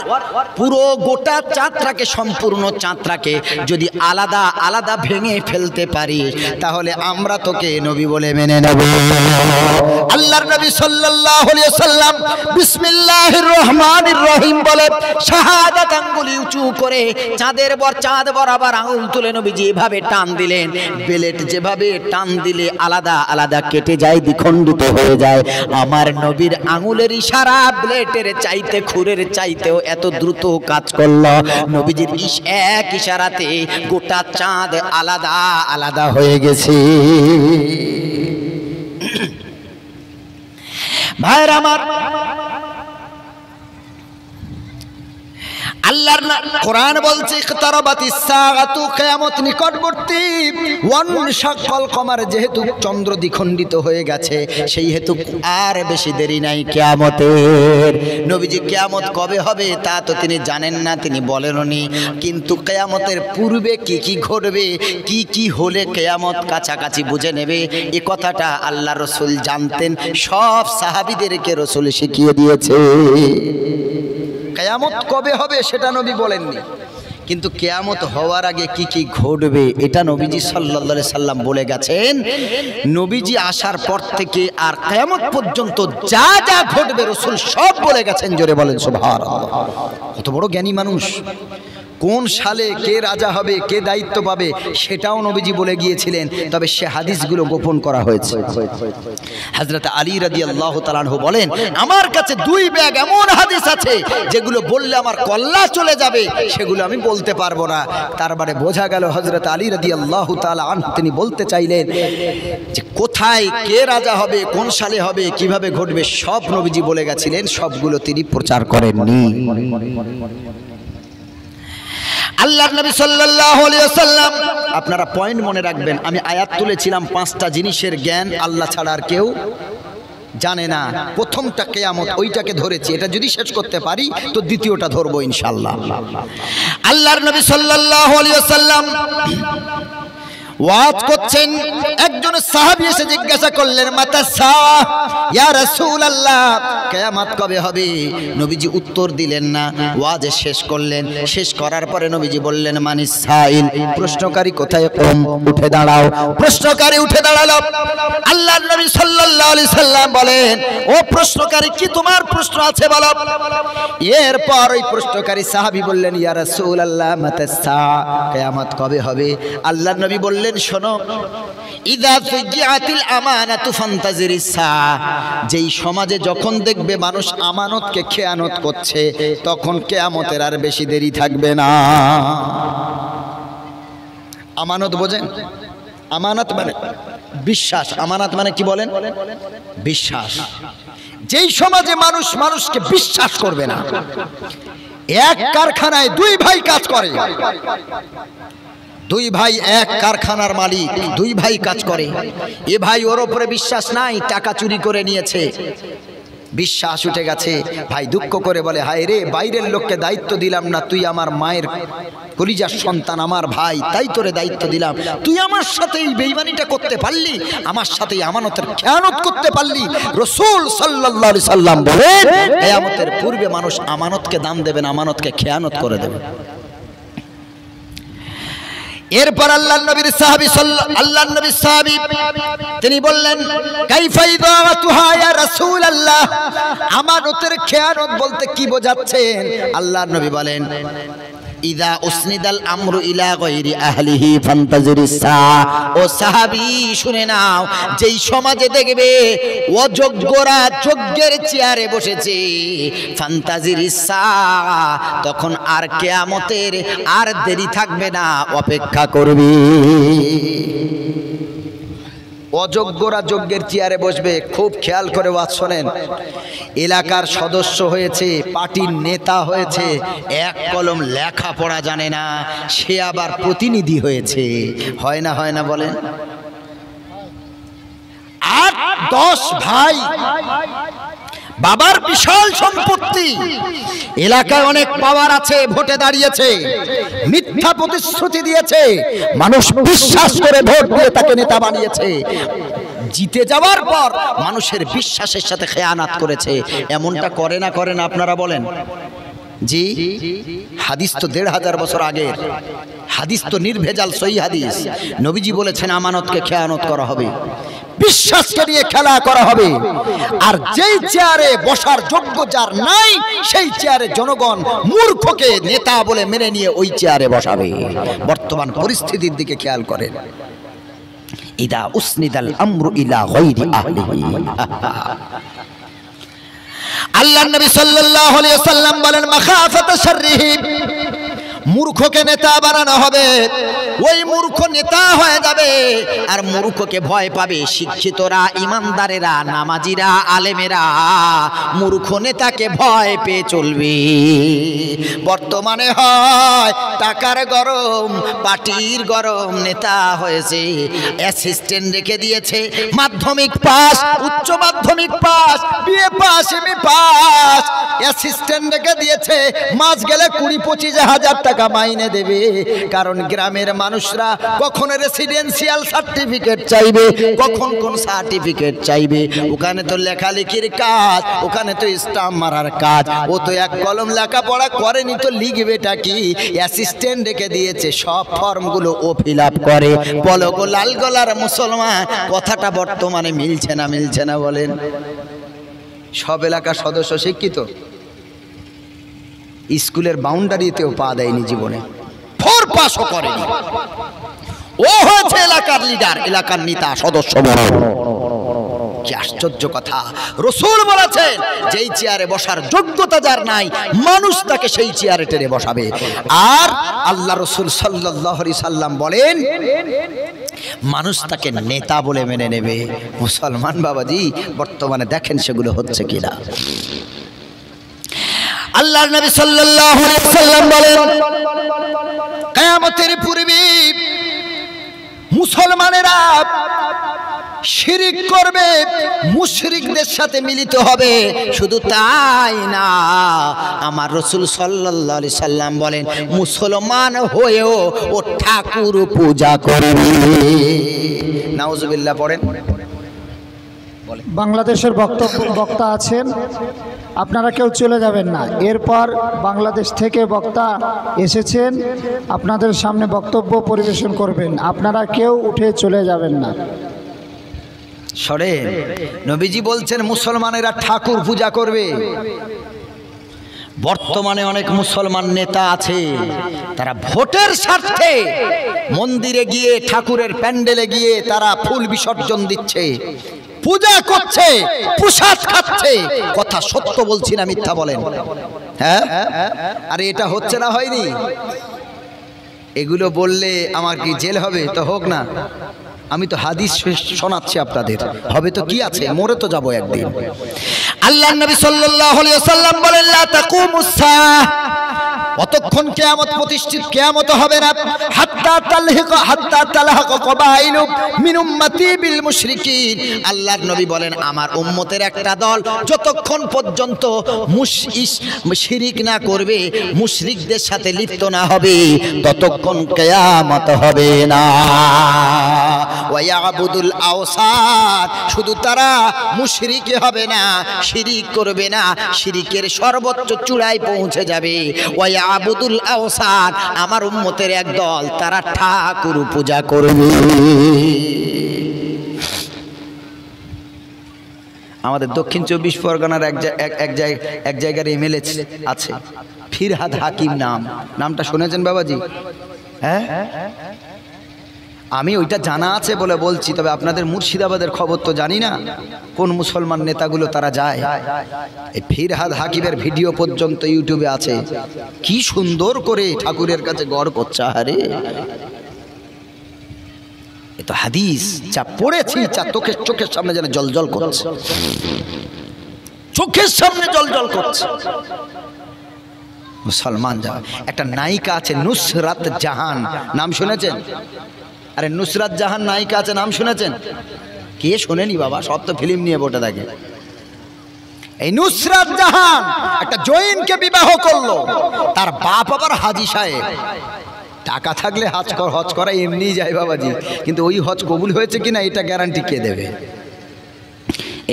পুরো গোটা চাঁদটাকে সম্পূর্ণ চাঁদটাকে যদি আলাদা আলাদা ভেঙে ফেলতে পারিস তাহলে আমরা তোকে নবী বলে মেনে নেব। আল্লাহর নবী সাল্লাল্লাহু আলাইহি ওয়াসাল্লাম বিসমিল্লাহির রহমানির রহিম বলে শাহাদাত আঙ্গুলি উঁচু করে চাঁদ বরাবর আঙুল তুলে নবীজি এভাবে টান দিলেন, বেলেট যেভাবে টান দিলে আলাদা আলাদা কেটে যায়, দ্বিখণ্ডিত হয়ে যায়, আমার নবীর আঙুলের ইশারা ব্লেটের চাইতে খুরের চাইতেও এত দ্রুত কাজ করলো। নবীজির এক ইশারাতে গোটা চাঁদ আলাদা আলাদা হয়ে গেছে। ভাইরা আমার, আল্লাহর কোরআন বলছে ইকতারাবাতিস সাআতু, কিয়ামত নিকটবর্তী। ওয়ানশাক্কাল কমার, যেহেতু চন্দ্র দ্বিখণ্ডিত হয়ে গেছে সেই হেতু আর বেশি দেরি নাই কিয়ামতের। নবীজি কিয়ামত কবে হবে তা তো তিনি জানেন না, তিনি বলেননি, কিন্তু কিয়ামতের পূর্বে কি কি ঘটবে, কি কি হলে কিয়ামত কাছাকাছি বুঝে নেবে এ কথাটা আল্লাহ রাসূল জানতেন, সব সাহাবীদেরকে রাসূল শিখিয়ে দিয়েছে। কিয়ামত কবে হবে সেটা নবী বলেননি, কিন্তু কিয়ামত হওয়ার আগে কি কি ঘটবে এটা নবীজি সাল্লাল্লাহু আলাইহি সাল্লাম বলে গেছেন। নবীজি আসার পর থেকে আর কিয়ামত পর্যন্ত যা যা ঘটবে রাসূল সব বলে গেছেন। জোরে বলেন সুবহানাল্লাহ। কত বড় জ্ঞানী মানুষ! কোন সালে কে রাজা হবে, কে দায়িত্ব পাবে সেটাও নবীজি বলে গিয়েছিলেন, তবে সে হাদিসগুলো গোপন করা হয়েছে। হযরত আলী রাদিয়াল্লাহু তাআলা আনহু বলেন আমার কাছে 2 ব্যাগ এমন হাদিস আছে যেগুলো বললে আমার কল্লা চলে যাবে, সেগুলো আমি বলতে পারবো না। তারপরে বোঝা গেল হযরত আলী রাদিয়াল্লাহু তাআলা আনহু তিনি বলতে চাইলেন যে কোথায় কে রাজা হবে, কোন সালে হবে, কিভাবে ঘটবে সব নবীজি বলে গেছিলেন, সবগুলো তিনি প্রচার করেননি। আল্লাহর নবী সাল্লাল্লাহু আলাইহি ওয়াসাল্লাম, আপনারা পয়েন্ট মনে রাখবেন, আমি আয়াত তুলেছিলাম 5টা জিনিসের জ্ঞান আল্লাহ ছাড়া আর কেউ জানে না। প্রথমটা কিয়ামত, ওইটাকে ধরেছি, এটা যদি শেষ করতে পারি তো দ্বিতীয়টা ধরবো ইনশাআল্লাহ। আল্লাহর নবী সাল্লাল্লাহু আলাইহি ওয়াসাল্লাম ওয়াজ করছেন, একজন সাহাবী এসে জিজ্ঞাসা করলেন মাতা সাআ ইয়া রাসূলুল্লাহ, কিয়ামত কবে হবে? নবীজি উত্তর দিলেন না, ওয়াজ শেষ করলেন। শেষ করার পরে নবীজি বললেন মানিস সাইল, প্রশ্নকারী কোথায়? কম, উঠে দাঁড়াও। প্রশ্নকারী উঠে দাঁড়ালো। আল্লাহর নবী সাল্লাল্লাহু আলাইহি সাল্লাম বলেন ও প্রশ্নকারী, কি তোমার প্রশ্ন আছে বলো। এরপর ওই প্রশ্নকারী সাহাবী বললেন ইয়া রাসূলুল্লাহ মাতা সাআ, কিয়ামত কবে হবে? আল্লাহর নবী বললেন শোনো, ইযা ফুজিআতিল আমানাতু ফান্তাজিরিস সাআ, যেই সমাজে যখন দেখবে মানুষ আমানতকে খেয়ানত করছে তখন কিয়ামতের আর বেশি দেরি থাকবে না। আমানত বোঝেন? আমানত মানে বিশ্বাস। আমানত মানে কি বলেন? বিশ্বাস। যেই সমাজে মানুষ মানুষকে বিশ্বাস করবে না, এক কারখানায় 2 ভাই কাজ করে, 2 ভাই এক কারখানার মালিক, 2 ভাই কাজ করে, এ ভাই ওর উপরে বিশ্বাস নাই, টাকা চুরি করে নিয়েছে, বিশ্বাস উঠে গেছে। ভাই দুঃখ করে বলে হায় রে, বাইরের লোককে দায়িত্ব দিলাম না, তুই আমার মায়ের কলিজার সন্তান, আমার ভাই, তাই তোরে দায়িত্ব দিলাম, তুই আমার সাথে এই বেঈমানিটা করতে পারলি, আমার সাথে আমানতের খেয়ানত করতে পারলি। রাসূল সাল্লাল্লাহু আলাইহি সাল্লাম বলেন কিয়ামতের পূর্বে মানুষ আমানতকে দাম দেবে না, আমানতকে খেয়ানত করে দেবে। এরপর আল্লাহর নবীর সাহাবী তিনি বললেন কাইফা ইদাওয়াতুহা ইয়া রাসূলুল্লাহ, আমানতের খেয়ানত বলতে কি বোঝাচ্ছেন? আল্লাহর নবী বলেন ইদা উসনিদাল আমরু ইলা গায়রি আহলিহি ফান্তাজিরিস সাআ। ও সাহাবী শুনে নাও, যেই সমাজে দেখবে অযোগ্যরা যোগ্যের চেয়ারে বসেছে, ফান্তাজিরিস সাআ, তখন আর কিয়ামতের আর দেরি থাকবে না, অপেক্ষা করবে। অযোগ্যরা যোগ্যের চেয়ারে বসবে। খুব খেয়াল করে ওয়াজ শোনেন। এলাকার সদস্য হয়েছে, পার্টির নেতা হয়েছে, এক কলম লেখাপড়া জানে না, সে আবার প্রতিনিধি হয়েছে। হয় না হয় না বলেন? 8-10 ভাই, বাবার বিশাল সম্পত্তি, এলাকায় অনেক পাওয়ার আছে, ভোটে দাঁড়িয়েছে, মিথ্যা প্রতিশ্রুতি দিয়েছে, মানুষ বিশ্বাস করে ভোট দিয়ে তাকে নেতা বানিয়েছে। জিতে যাওয়ার পর মানুষের বিশ্বাসের সাথে খেয়ানাত করেছে। এমনটা করে না আপনারা বলেন? জি, হাদিস তো 1500 বছর আগের হাদিস, তো নির্ভেজাল সহিহ হাদিস। নবীজি বলেছেন আমানতকে খেয়ানত করা হবে, বিশ্বাসকে নিয়ে খেলা করা হবে। আর যেই চেয়ারে বসার যোগ্য যার নাই, সেই চেয়ারে জনগণ মূর্খকে নেতা বলে মেনে নিয়ে ওই চেয়ারে বসাবে। বর্তমান পরিস্থিতির দিকে খেয়াল করেন। ইদা উসনিদাল আমরু ইলা গায়রি আহলিহি। আল্লাহর নবী সাল্লাল্লাহু আলাইহি ওয়াসাল্লাম বলেন মাখাফাতা শাররিহি, মূর্খকে নেতা বানানো হবে, ওই মূর্খ নেতা হয়ে যাবে। আর মূর্খকে ভয় পাবে শিক্ষিতরা, ইমানদারেরা, নামাজিরা, আলেমেরা। মূর্খ নেতাকে ভয় পেয়ে চলবে। বর্তমানে হয় টাকার গরম, পার্টির গরম, নেতা হয়েছে, অ্যাসিস্ট্যান্ট রেখে দিয়েছে, মাধ্যমিক পাস, উচ্চ মাধ্যমিক pass, BA pass, MA pass, assistant রেখে দিয়েছে। মাস গেলে 20-25 হাজার টাকা মাইনে দেবে। কারণ গ্রামের মানুষরা কখন রেসিডেন্সিয়াল সার্টিফিকেট চাইবে, কখন কোন সার্টিফিকেট চাইবে। ওখানে তো লেখালেখির কাজ, ওখানে তো স্টাম্প মারার কাজ। ও তো এক কলম লেখাপড়া করেনি, তো লিখবেটা কি? অ্যাসিস্ট্যান্ট রেখে দিয়েছে, সব ফর্মগুলো ও ফিল আপ করে। বলো গো লাল গলার মুসলমান, কথাটা বর্তমানে মিলছে না বলেন? সব এলাকার সদস্য শিক্ষিত, স্কুলের বাউন্ডারিতেও পা দেয়নি জীবনে, 4 পাসও করেনি। ও হয়েছে এলাকার লিডার, এলাকার নেতা, সদস্য। কি আশ্চর্য কথা! রাসূল বলেছেন যেই চেয়ারে বসার যোগ্যতা যার নাই, মানুষ তাকে সেই চেয়ারে টেনে বসাবে। আর আল্লাহ রাসূল সাল্লাল্লাহু আলাইহি সাল্লাম বলেন মানুষ তাকে নেতা বলে মেনে নেবে। মুসলমান বাবাজি, বর্তমানে দেখেন সেগুলো হচ্ছে কিনা। আল্লাহর নবী সাল্লাল্লাহু আলাইহি সাল্লাম বলেন কিয়ামতের পূর্বে মুসলমানেরা শিরিক করবে, মুশরিকদের সাথে মিলিত হবে। শুধু তাই না, আমার রাসূল সাল্লাল্লাহু আলাইহি সাল্লাম বলেন মুসলমান হয়েও ও ঠাকুর পূজা করবে। নাউজুবিল্লাহ পড়েন। বাংলাদেশের বক্তা আছেন, আপনারা কেউ চলে যাবেন না। এরপর বাংলাদেশ থেকে বক্তা এসেছেন, আপনাদের সামনে বক্তব্য পরিবেশন করবেন। আপনারা কেউ উঠে চলে যাবেন না। সরেন। নবীজি বলছেন মুসলমানেরা ঠাকুর পূজা করবে। বর্তমানে অনেক মুসলমান নেতা আছে, তারা ভোটের স্বার্থে মন্দিরে গিয়ে, ঠাকুরের প্যান্ডেলে গিয়ে তারা ফুল বিসর্জন দিচ্ছে, পূজা করছে, প্রসাদ খাচ্ছে। কথা সত্য বলছি না মিথ্যা বলেন? হ্যাঁ, আরে এটা হচ্ছে না, হয়নি? এগুলো বললে আমার কি জেল হবে? তো হোক না, আমি তো হাদিস শোনাচ্ছি আপনাদের। হবে তো কি আছে, মরে তো যাবো একদিন। আল্লাহর নবী সাল্লাল্লাহু আলাইহি ওয়াসাল্লাম বলেন লা তাকুমুস সাআহ, অতক্ষণ কিয়ামত প্রতিষ্ঠিত, কিয়ামত হবে না হাত্তা তালহাক কবাইলু মিন উম্মতি বিল মুশরিকিন। আল্লাহর নবী বলেন আমার উম্মতের একটা দল যতক্ষণ পর্যন্ত শিরিক না করবে, মুশরিকদের সাথে লিপ্ত না হবে, ততক্ষণ কিয়ামত হবে না। ওয়া ইয়াবুদুল আওসান, শুধু তারা মুশরিক হবে না, শিরিক করবে না, শিরিকের সর্বোচ্চ চূড়ায় পৌঁছে যাবে। ওয়া ইয়াবুদুল আওসান, আমার উম্মতের এক দল তারা ঠাকুর পূজা করবে। আমাদের দক্ষিণ 24 পরগনার এক জায়গার এমএলএ আছে, ফিরহাদ হাকিম নামটা শুনেছেন বাবাজি? হ্যাঁ, আমি ওইটা জানা আছে বলে বলছি, তবে আপনাদের মুর্শিদাবাদের খবর তো জানি না, কোন মুসলমান নেতাগুলো তারা যায়। এই ফিরহাদ হাকিমের ভিডিও পর্যন্ত ইউটিউবে আছে, কি সুন্দর করে ঠাকুরের কাছে গড় করছে। আরে এ তো হাদিস, যা পড়েছি যা চোখের সামনে যেন জলজল করছে, চোখের সামনে জলজল করছে। মুসলমান যা, একটা নায়িকা আছে নুসরাত জাহান, নাম শুনেছেন? আরে নুসরাত জাহান নায়িকা আছে, নাম শুনেছেন? কে শোনেনি বাবা, সব তো ফিল্ম নিয়ে বসে থাকে। এই নুসরাত জাহান একটা জৈনকে বিবাহ করলো, তার বাপ আবার হাজী সাহেব। টাকা থাকলে হজ করা এমনিই যায় বাবাজি, কিন্তু ওই হজ কবুল হয়েছে কিনা এটা গ্যারান্টি কে দেবে?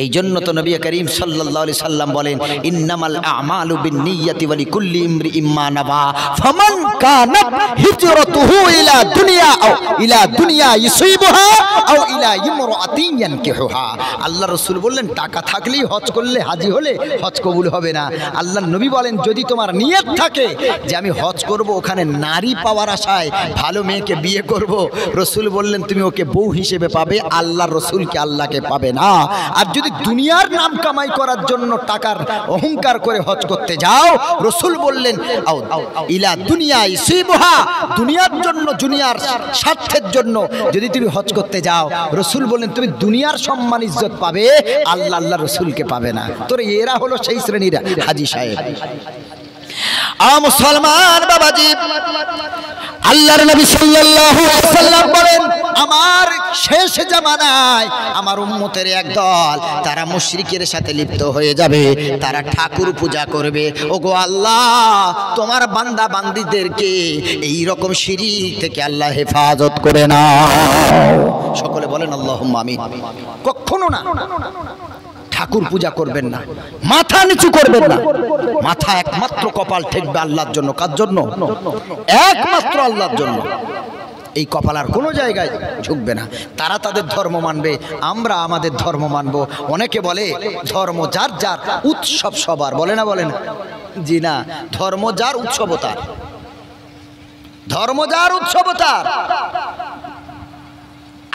এই জন্য তো নবী করিম সাল্লাল্লাহু আলাইহি সাল্লাম বলেন, ইন্নামাল আমালু বিন্নিয়াতি ওয়া লিকুল্লি ইমরিইম মা নাওয়া, ফামান কানাত হিজরাতুহু ইলা দুনিয়া ইউসিবুহা আও ইলা ইমরাআতিন ইয়ানকিহুহা। আল্লাহ রাসূল বললেন, টাকা থাকলেই হজ করলে, হাজী হলে হজ কবুল হবে না। আল্লাহর নবী বলেন, যদি তোমার নিয়ত থাকে যে আমি হজ করব, ওখানে নারী পাওয়ার আশায় ভালো মেয়েকে বিয়ে করব, রাসূল বললেন তুমি ওকে বউ হিসেবে পাবে, আল্লাহর রাসূলকে আল্লাহকে পাবে না। আর যদি দুনিয়ার নাম কামাই করার জন্য টাকার অহংকার করে হজ করতে যাও, রাসূল বললেন ইলা দুনিয়া ইসিবহা, দুনিয়ার জন্য, দুনিয়ার স্বার্থের জন্য যদি তুমি হজ করতে যাও, রাসূল বললেন তুমি দুনিয়ার সম্মান ইজ্জত পাবে, আল্লাহ রাসূলকে পাবে না। তোর এরা হলো সেই শ্রেণীর হাজী সাহেব। মুসলমান বাবাজি, আল্লাহর নবী সাল্লাল্লাহু আলাইহি ওয়াসাল্লাম বলেন, আমার শেষ জামানায় আমার উম্মতের এক দল, তারা মুশরিকের সাথে লিপ্ত হয়ে যাবে, তারা ঠাকুর পূজা করবে। ওগো আল্লাহ, তোমার বান্দা বান্দীদেরকে এই রকম শিরক থেকে আল্লাহ হেফাজত করে নাও। সকলে বলেন আল্লাহুম্মা আমিন। কখনো না ঠাকুর পূজা করবেন না, মাথা নিচু করবেন না। মাথা একমাত্র কপাল ঠেকবে আল্লাহর জন্য। কার জন্য? একমাত্র আল্লাহর জন্য। এই কপাল আর কোনো জায়গায় ঝুঁকবে না। তারা তাদের ধর্ম মানবে, আমরা আমাদের ধর্ম মানব। অনেকে বলে ধর্ম যার যার, উৎসব সবার, বলে না? বলে না? জি না, ধর্ম যার উৎসব তার, ধর্ম যার উৎসব তার।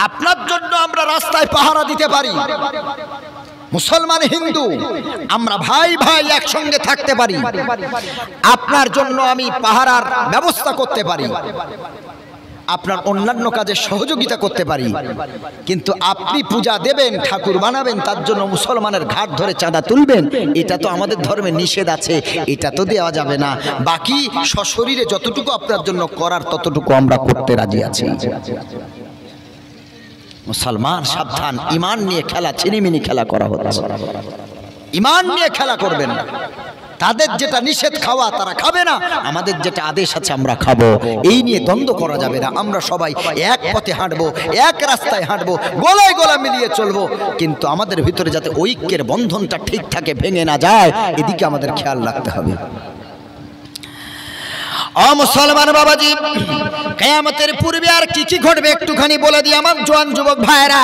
আপনার জন্য আমরা রাস্তায় পাহারা দিতে পারি, মুসলমান হিন্দু আমরা ভাই ভাই একসঙ্গে থাকতে পারি, আপনার জন্য আমি পাহারার ব্যবস্থা করতে পারি, আপনার অন্যান্য কাজে সহযোগিতা করতে পারি। কিন্তু আপনি পূজা দেবেন, ঠাকুর বানাবেন, তার জন্য মুসলমানের ঘাট ধরে চাঁদা তুলবেন, এটা তো আমাদের ধর্মে নিষেধ আছে, এটা তো দেওয়া যাবে না। বাকি সশরীরে যতটুকু আপনার জন্য করার ততটুকু আমরা করতে রাজি আছি। মুসলমান সাবধান, ইমান নিয়ে খেলা, ছিনিমিনি খেলা করা হচ্ছে। ইমান নিয়ে খেলা করবেন না। তাদের যেটা নিষেধ খাওয়া তারা খাবে না, আমাদের যেটা আদেশ আছে আমরা খাবো। এই নিয়ে দ্বন্দ্ব করা যাবে না। আমরা সবাই এক পথে হাঁটবো, এক রাস্তায় হাঁটবো, গলায় গলা মিলিয়ে চলবো, কিন্তু আমাদের ভিতরে যাতে ঐক্যের বন্ধনটা ঠিক থাকে, ভেঙে না যায়, এদিকে আমাদের খেয়াল রাখতে হবে। মুসলমান বাবাজি, কিয়ামতের পূর্বে আর কি কি ঘটবে একটুখানি বলে দিই আমার জোয়ান যুবক ভাইরা।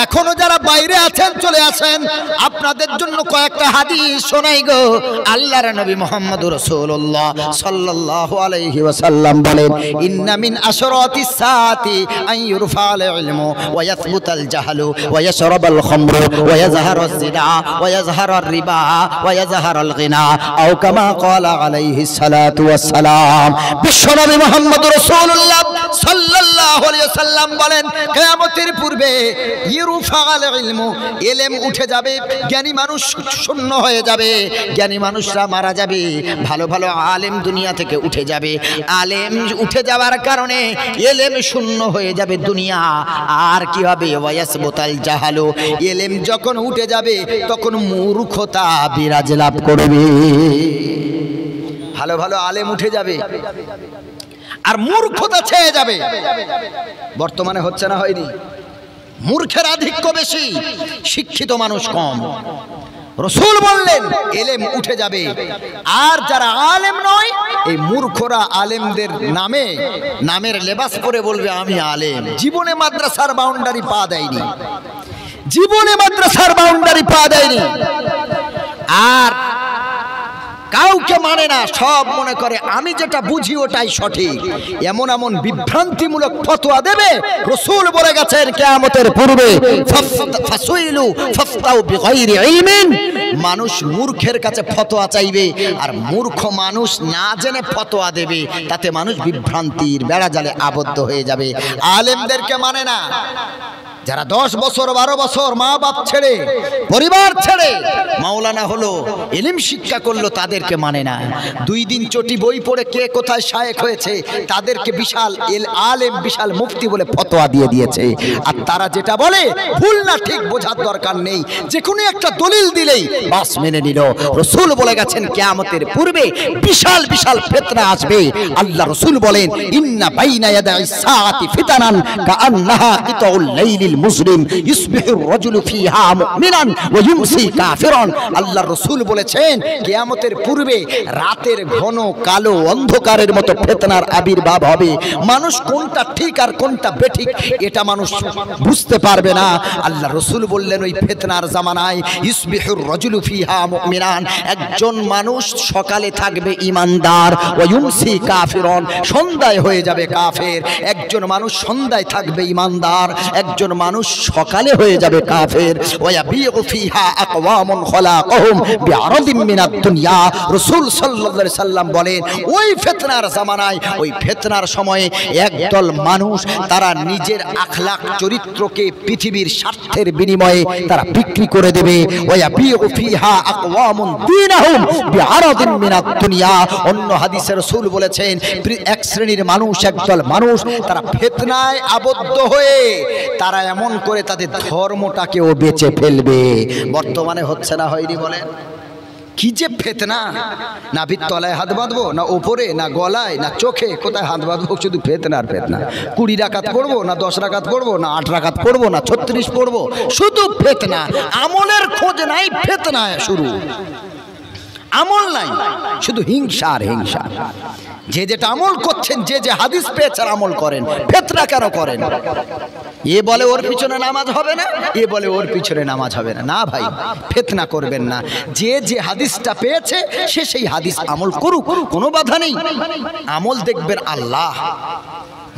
এখনো যারা বাইরে আছেন চলে আসেন, আপনাদের জন্য কয়েকটা হাদিস শোনাই গো। আল্লাহর নবী মুহাম্মদুর রাসূলুল্লাহ সাল্লাল্লাহু আলাইহি ওয়াসাল্লাম বলেন, ইন্না মিন আশরাতিস সাআতি আন ইউরফাল ইলমু ওয়া ইয়াসবুতাল জাহলু ওয়া ইয়াশরাবাল খামরু ওয়া ইয়াযহারুজ জিনা ওয়া ইয়াযহারুর রিবা ওয়া ইয়াযহারুল গিনা আও কামা ক্বালা আলাইহিস সালাতু ওয়াস সালাম। বিশ্বনবী মুহাম্মদুর রাসূলুল্লাহ সাল্লাল্লাহু আলাইহি ওয়াসাল্লাম বলেন, কিয়ামতের পূর্বে ইউরফাল ইলমু, ইলম উঠে যাবে, জ্ঞানী মানুষ শূন্য হয়ে যাবে, জ্ঞানী মানুষরা মারা যাবে, ভালো ভালো আলেম দুনিয়া থেকে উঠে যাবে। আলেম উঠে যাওয়ার কারণে ইলম শূন্য হয়ে যাবে দুনিয়া। আর কি হবে? ওয়ায়াসবুতাল জাহালু, ইলম যখন উঠে যাবে তখন মূর্খতা বিরাজ লাভ করবে। ভালো ভালো আলেম উঠে যাবে আর মূর্খতা ছেয়ে যাবে। বর্তমানে হচ্ছে না, হয়নি? মূর্খের আধিক্য বেশি, শিক্ষিত মানুষ কম। রাসূল বললেন ইলম উঠে যাবে, আর যারা আলেম নয় এই মূর্খরা আলেমদের নামে, নামের লেবাস পরে বলবে আমি আলেম। জীবনে মাদ্রাসার বাউন্ডারি পা দেয়নি, জীবনে মাদ্রাসার বাউন্ডারি পা দেয়নি। আর কাউকে মানে না, সব মনে করে আমি যেটা বুঝি ওটাই সঠিক। এমন এমন বিভ্রান্তিমূলক ফতোয়া দেবে, রাসূল বলে গেছেন কিয়ামতের পূর্বে ফাসুইলু ফাফতাউ বিগাইরি ইলমিন, মানুষ মূর্খের কাছে ফতোয়া চাইবে, আর মূর্খ মানুষ না জেনে ফতোয়া দেবে, তাতে মানুষ বিভ্রান্তির বেড়াজালে আবদ্ধ হয়ে যাবে। আলেমদেরকে মানে না, যারা 10 বছর 12 বছর মা বাপ ছেড়ে পরিবার ছেড়ে মাওলানা হলো, ইলম শিক্ষা করলো, তাদেরকে মানে না। 2 দিন চটি বই পড়ে কে কোথায় শায়েখ হয়েছে তাদেরকে বিশাল আলেম বিশাল মুফতি বলে ফতোয়া দিয়ে দিয়েছে। আর তারা যেটা বলে ভুল না ঠিক বোঝার দরকার নেই, যে কোনো একটা দলিল দিলেই বাস মেনে নিল। রাসূল বলে গেছেন কিয়ামতের পূর্বে বিশাল বিশাল ফিতনা আসবে। আল্লাহ রাসূল বলেন ইন্না বাইনা ইয়াদাই সাআতি ফিতানান কাআন্নাহা কিতাউল লাইলিল মুসলিম ইসবিহুর রাজুলু ফিহা মুমিনান ওয়া ইউমসি কাফিরান। আল্লাহর রাসূল বলেছেন কিয়ামতের পূর্বে রাতের ঘন কালো অন্ধকারের মতো ফিতনার আবির্ভাব হবে। মানুষ কোনটা ঠিক আর কোনটা বেঠিক এটা মানুষ বুঝতে পারবে না। আল্লাহর রাসূল বললেন ওই ফিতনার জামানায় ইসবিহুর রাজুলু ফিহা মুমিনান, একজন মানুষ সকালে থাকবে ইমানদার, ওয়া ইউমসি কাফিরান, সন্ধ্যায় হয়ে যাবে কাফের। একজন মানুষ সন্ধ্যায় থাকবে ইমানদার, একজন মানুষ সকালে হয়ে যাবে কাফের। ওয়াবিউ ফিহা আকওয়ামুন খলাকাহুম বিআরদিন মিনাদ দুনিয়া। রাসূল সাল্লাল্লাহু আলাইহি সাল্লাম বলেন ওই ফিতনার জামানায়, ওই ফিতনার সময়ে একদল মানুষ তারা নিজের আখলাক চরিত্রকে পৃথিবীর স্বার্থের বিনিময়ে তারা বিক্রি করে দেবে। ওয়াবিউ ফিহা আকওয়ামুন দীনাহুম বিআরদিন মিনাদ দুনিয়া। অন্য হাদিসে রাসূল বলেছেন এক শ্রেণীর মানুষ, একদল মানুষ তারা ফিতনায় আবদ্ধ হয়ে তারা এমন করে তাদের ধর্মটাকেও বেঁচে ফেলবে। বর্তমানে হচ্ছে না, হয়নি বলেন? কি যে ফিতনা, না তলায় হাত বাঁধবো, না ওপরে, না গলায়, না চোখে, কোথায় হাত বাঁধবো, শুধু ফিতনার ফিতনা। 20 রাকাত পড়বো, না 10 রাকাত পড়বো, না 8 রাকাত পড়বো, না 36 পড়বো, শুধু ফিতনা। আমলের খোঁজ নাই, ফিতনা শুরু। আমল নাই, শুধু হিংসা আর হিংসা। যে যেটা আমল করছেন, যে যে হাদিস পেয়েছেন আমল করেন, ফিতনা কেন করেন? এ বলে ওর পিছনে নামাজ হবে না, এ বলে ওর পিছনে নামাজ হবে না। না ভাই, ফিতনা করবেন না। যে যে হাদিসটা পেয়েছে সে সেই হাদিস আমল করুক, কোনো বাধা নেই। আমল দেখবেন আল্লাহ।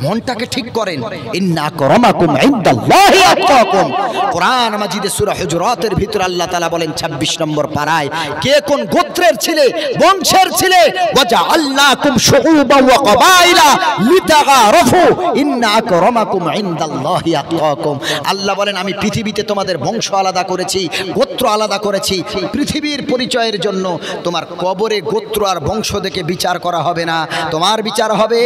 মনটাকে ঠিক করেন। ইন্না আকরামাকুম ইনদাল্লাহি আতকাকুম। কোরআন মাজিদে সূরা হুজুরাতের ভিতর আল্লাহ তাআলা বলেন 26 নম্বর পারায়, কে কোন গোত্রের ছিলে, বংশের ছিলে, ওয়াজআলনাকুম শুউবান ওয়া কবাইলা লিতাগারাফু ইন্না আকরামাকুম ইনদাল্লাহি আতকাকুম। আল্লাহ বলেন আমি পৃথিবীতে তোমাদের বংশ আলাদা করেছি, গোত্র আলাদা করেছি পৃথিবীর পরিচয়ের জন্য। তোমার কবরে গোত্র আর বংশ দেখে বিচার করা হবে না, তোমার বিচার হবে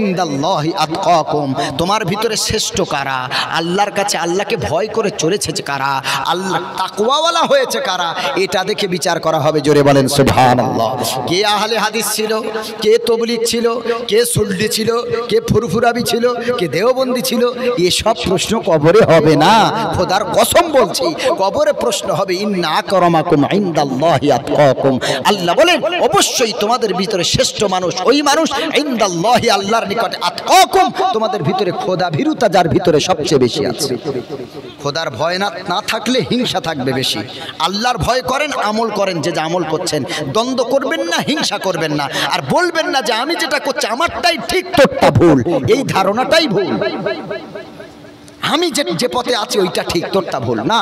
ইনদাল্লাহি আতকাকুম। তোমার ভিতরে শ্রেষ্ঠ কারা, আল্লাহর কাছে আল্লাহকে ভয় করে চলেছে কারা, আল্লাহ তাকওয়াওয়ালা হয়েছে কারা, এটা দেখে বিচার করা হবে। জোরে বলেন সুবহানাল্লাহ। কে আহলে হাদিস ছিল, কে তাবলীগ ছিল, কে সুন্নি ছিল, কে ফুরফুরাবি ছিল, কে দেওবন্দি ছিল, এসব প্রশ্ন কবরে হবে না। খোদার কসম বলছি, কবরে প্রশ্ন হবে ইন্না আকরামাকুম ইনদাল্লাহি আতকাকুম। আল্লাহ বলেন অবশ্যই তোমাদের ভিতরে শ্রেষ্ঠ মানুষ ওই মানুষ ইনদাল্লাহি, আল্লাহর নিকটে, আতকাকুম, তোমাদের ভিতরে খোদা ভীরুতা যার ভিতরে সবচেয়ে বেশি আছে। খোদার ভয় না থাকলে হিংসা থাকবে বেশি। আল্লাহর ভয় করেন, আমল করেন, যে যা আমল করছেন, দ্বন্দ্ব করবেন না, হিংসা করবেন না, আর বলবেন না যে আমি যেটা করছি আমারটাই ঠিক তোরটা ভুল। এই ধারণাটাই ভুল। আমি যে পথে আছি ওইটা ঠিক, তোরটা ভুল না।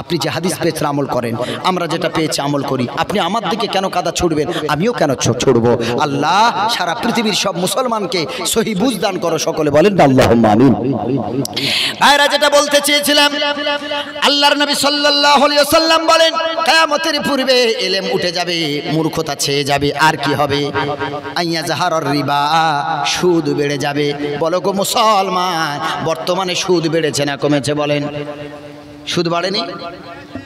আপনি যে হাদিস পেয়েছেন আমল করেন, আমরা যেটা পেয়েছি আমল করি। আপনি আমার দিকে কেন কাদা ছুড়বেন, আমিও কেন ছুড়বো? আল্লাহ সারা পৃথিবীর সব মুসলমানকে সহি বুঝ দান করো, সকলে বলেন আল্লাহুম্মা আমিন। ভাইরা যেটা বলতে চেয়েছিলাম, আল্লাহর নবী সাল্লাল্লাহু আলাইহি ওয়াসাল্লাম বলেন কিয়ামতের পূর্বে ইলম উঠে যাবে, মূর্খতা ছেয়ে যাবে, আর কি হবে? আইয়া জাহারুর রিবা, সুদ বেড়ে যাবে। বলো গো মুসলমান, বর্তমানে সুদ বেড়েছে না কমেছে বলেন? সুদ বাড়েনি?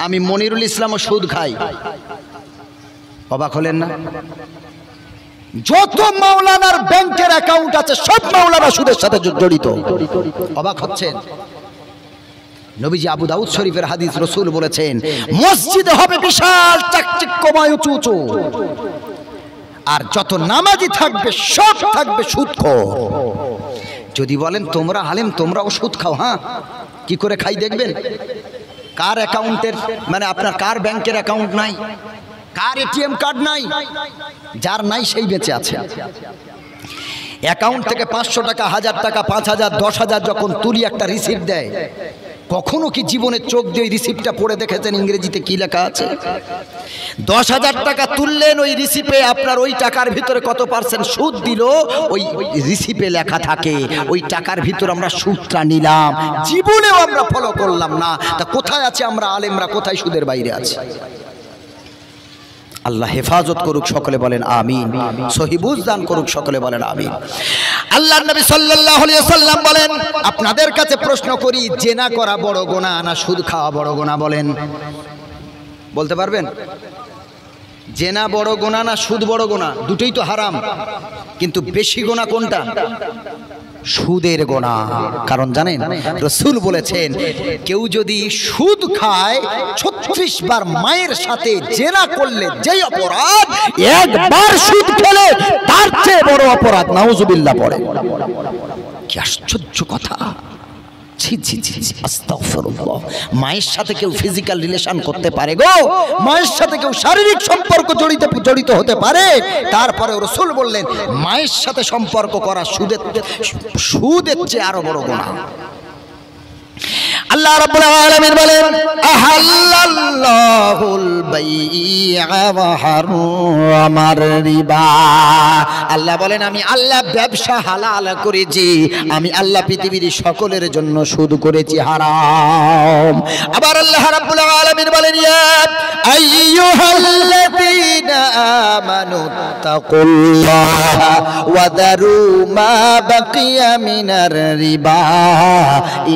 আমি মনিরুল ইসলামও সুদ খাই, অবাক হলেন না? যত মাওলানার ব্যাংকের অ্যাকাউন্ট আছে সব মাওলানা সুদের সাথে জড়িত। অবাক হচ্ছেন? নবীজি আবু দাউদ শরীফের হাদিস, রাসূল বলেছেন মসজিদে হবে বিশাল চাকচিক্যময় উঁচু উঁচু, আর যত নামাজি থাকবে সব থাকবে সুদখোর। যদি বলেন তোমরা আলেম, তোমরাও সুদ খাও, হ্যাঁ, কি করে খাই দেখবেন? কার অ্যাকাউন্টের, মানে আপনার কার ব্যাংকের অ্যাকাউন্ট নাই, কার এটিএম কার্ড নাই? যার নাই সেই বেঁচে আছে। অ্যাকাউন্ট থেকে 500 টাকা, 1000 টাকা, 5000, 10,000 যখন তুলি একটা রিসিপ্ট দেয়, কখনো কি জীবনে চোখ দিয়ে ওই রিসিপ্টটা পড়ে দেখেছেন ইংরেজিতে কি লেখা আছে? 10,000 টাকা তুললেন, ওই রিসিপে আপনার ওই টাকার ভিতরে কত পার্সেন্ট সুদ দিল ওই রিসিপে লেখা থাকে। ওই টাকার ভিতর আমরা সুদটা নিলাম, জীবনেও আমরা ফলো করলাম না। তা কোথায় আছে আমরা আলেমরা, কোথায় সুদের বাইরে আছে? আল্লাহ হেফাজত করুক, সকলে বলেন আমিন। সহি বুঝ দান করুক, সকলে বলেন আমিন। আল্লাহর নবী সাল্লাল্লাহু আলাইহি ওয়াসাল্লাম বলেন, আপনাদের কাছে প্রশ্ন করি, জেনা করা বড় গুনাহ না সুদ খাওয়া বড় গুনাহ? বলেন, বলতে পারবেন? জেনা বড় গুনাহ না সুদ বড় গুনাহ? দুটোই তো হারাম, কিন্তু বেশি গুনাহ কোনটা? সুদের গুনাহ। কারণ জানেন, রাসূল বলেছেন, কেউ যদি সুদ খায় 36 বার মায়ের সাথে জেনা করলে যেই অপরাধ, একবার সুদ খেলে তার চেয়ে বড় অপরাধ নাউজুবিল্লাহ পড়ে। কি আশ্চর্য কথা! ছি ছি ছি, আস্তাগফিরুল্লাহ। মায়ের সাথে কেউ ফিজিক্যাল রিলেশন করতে পারে গো, মায়ের সাথে কেউ শারীরিক সম্পর্ক জড়িত হতে পারে। তারপরে রাসূল বললেন, মায়ের সাথে সম্পর্ক করা সুদের চেয়ে আরো বড় গুনাহ। আল্লাহ রাব্বুল আলামিন বলেন, আহাল্লাল্লাহুল বাই'a ওয়া হারামার রিবা। আল্লাহ বলেন, আমি আল্লাহ ব্যবসা হালাল করেছি, আমি আল্লাহ পৃথিবীর সকলের জন্য সুদ করেছি হারাম। আবার আল্লাহ রাব্বুল আলামিন বলেন, ইয়া আইয়ুহাল্লাযীনা আমানু তাকুল্লাহা ওয়া দারু মা বাকিয়া মিনার রিবা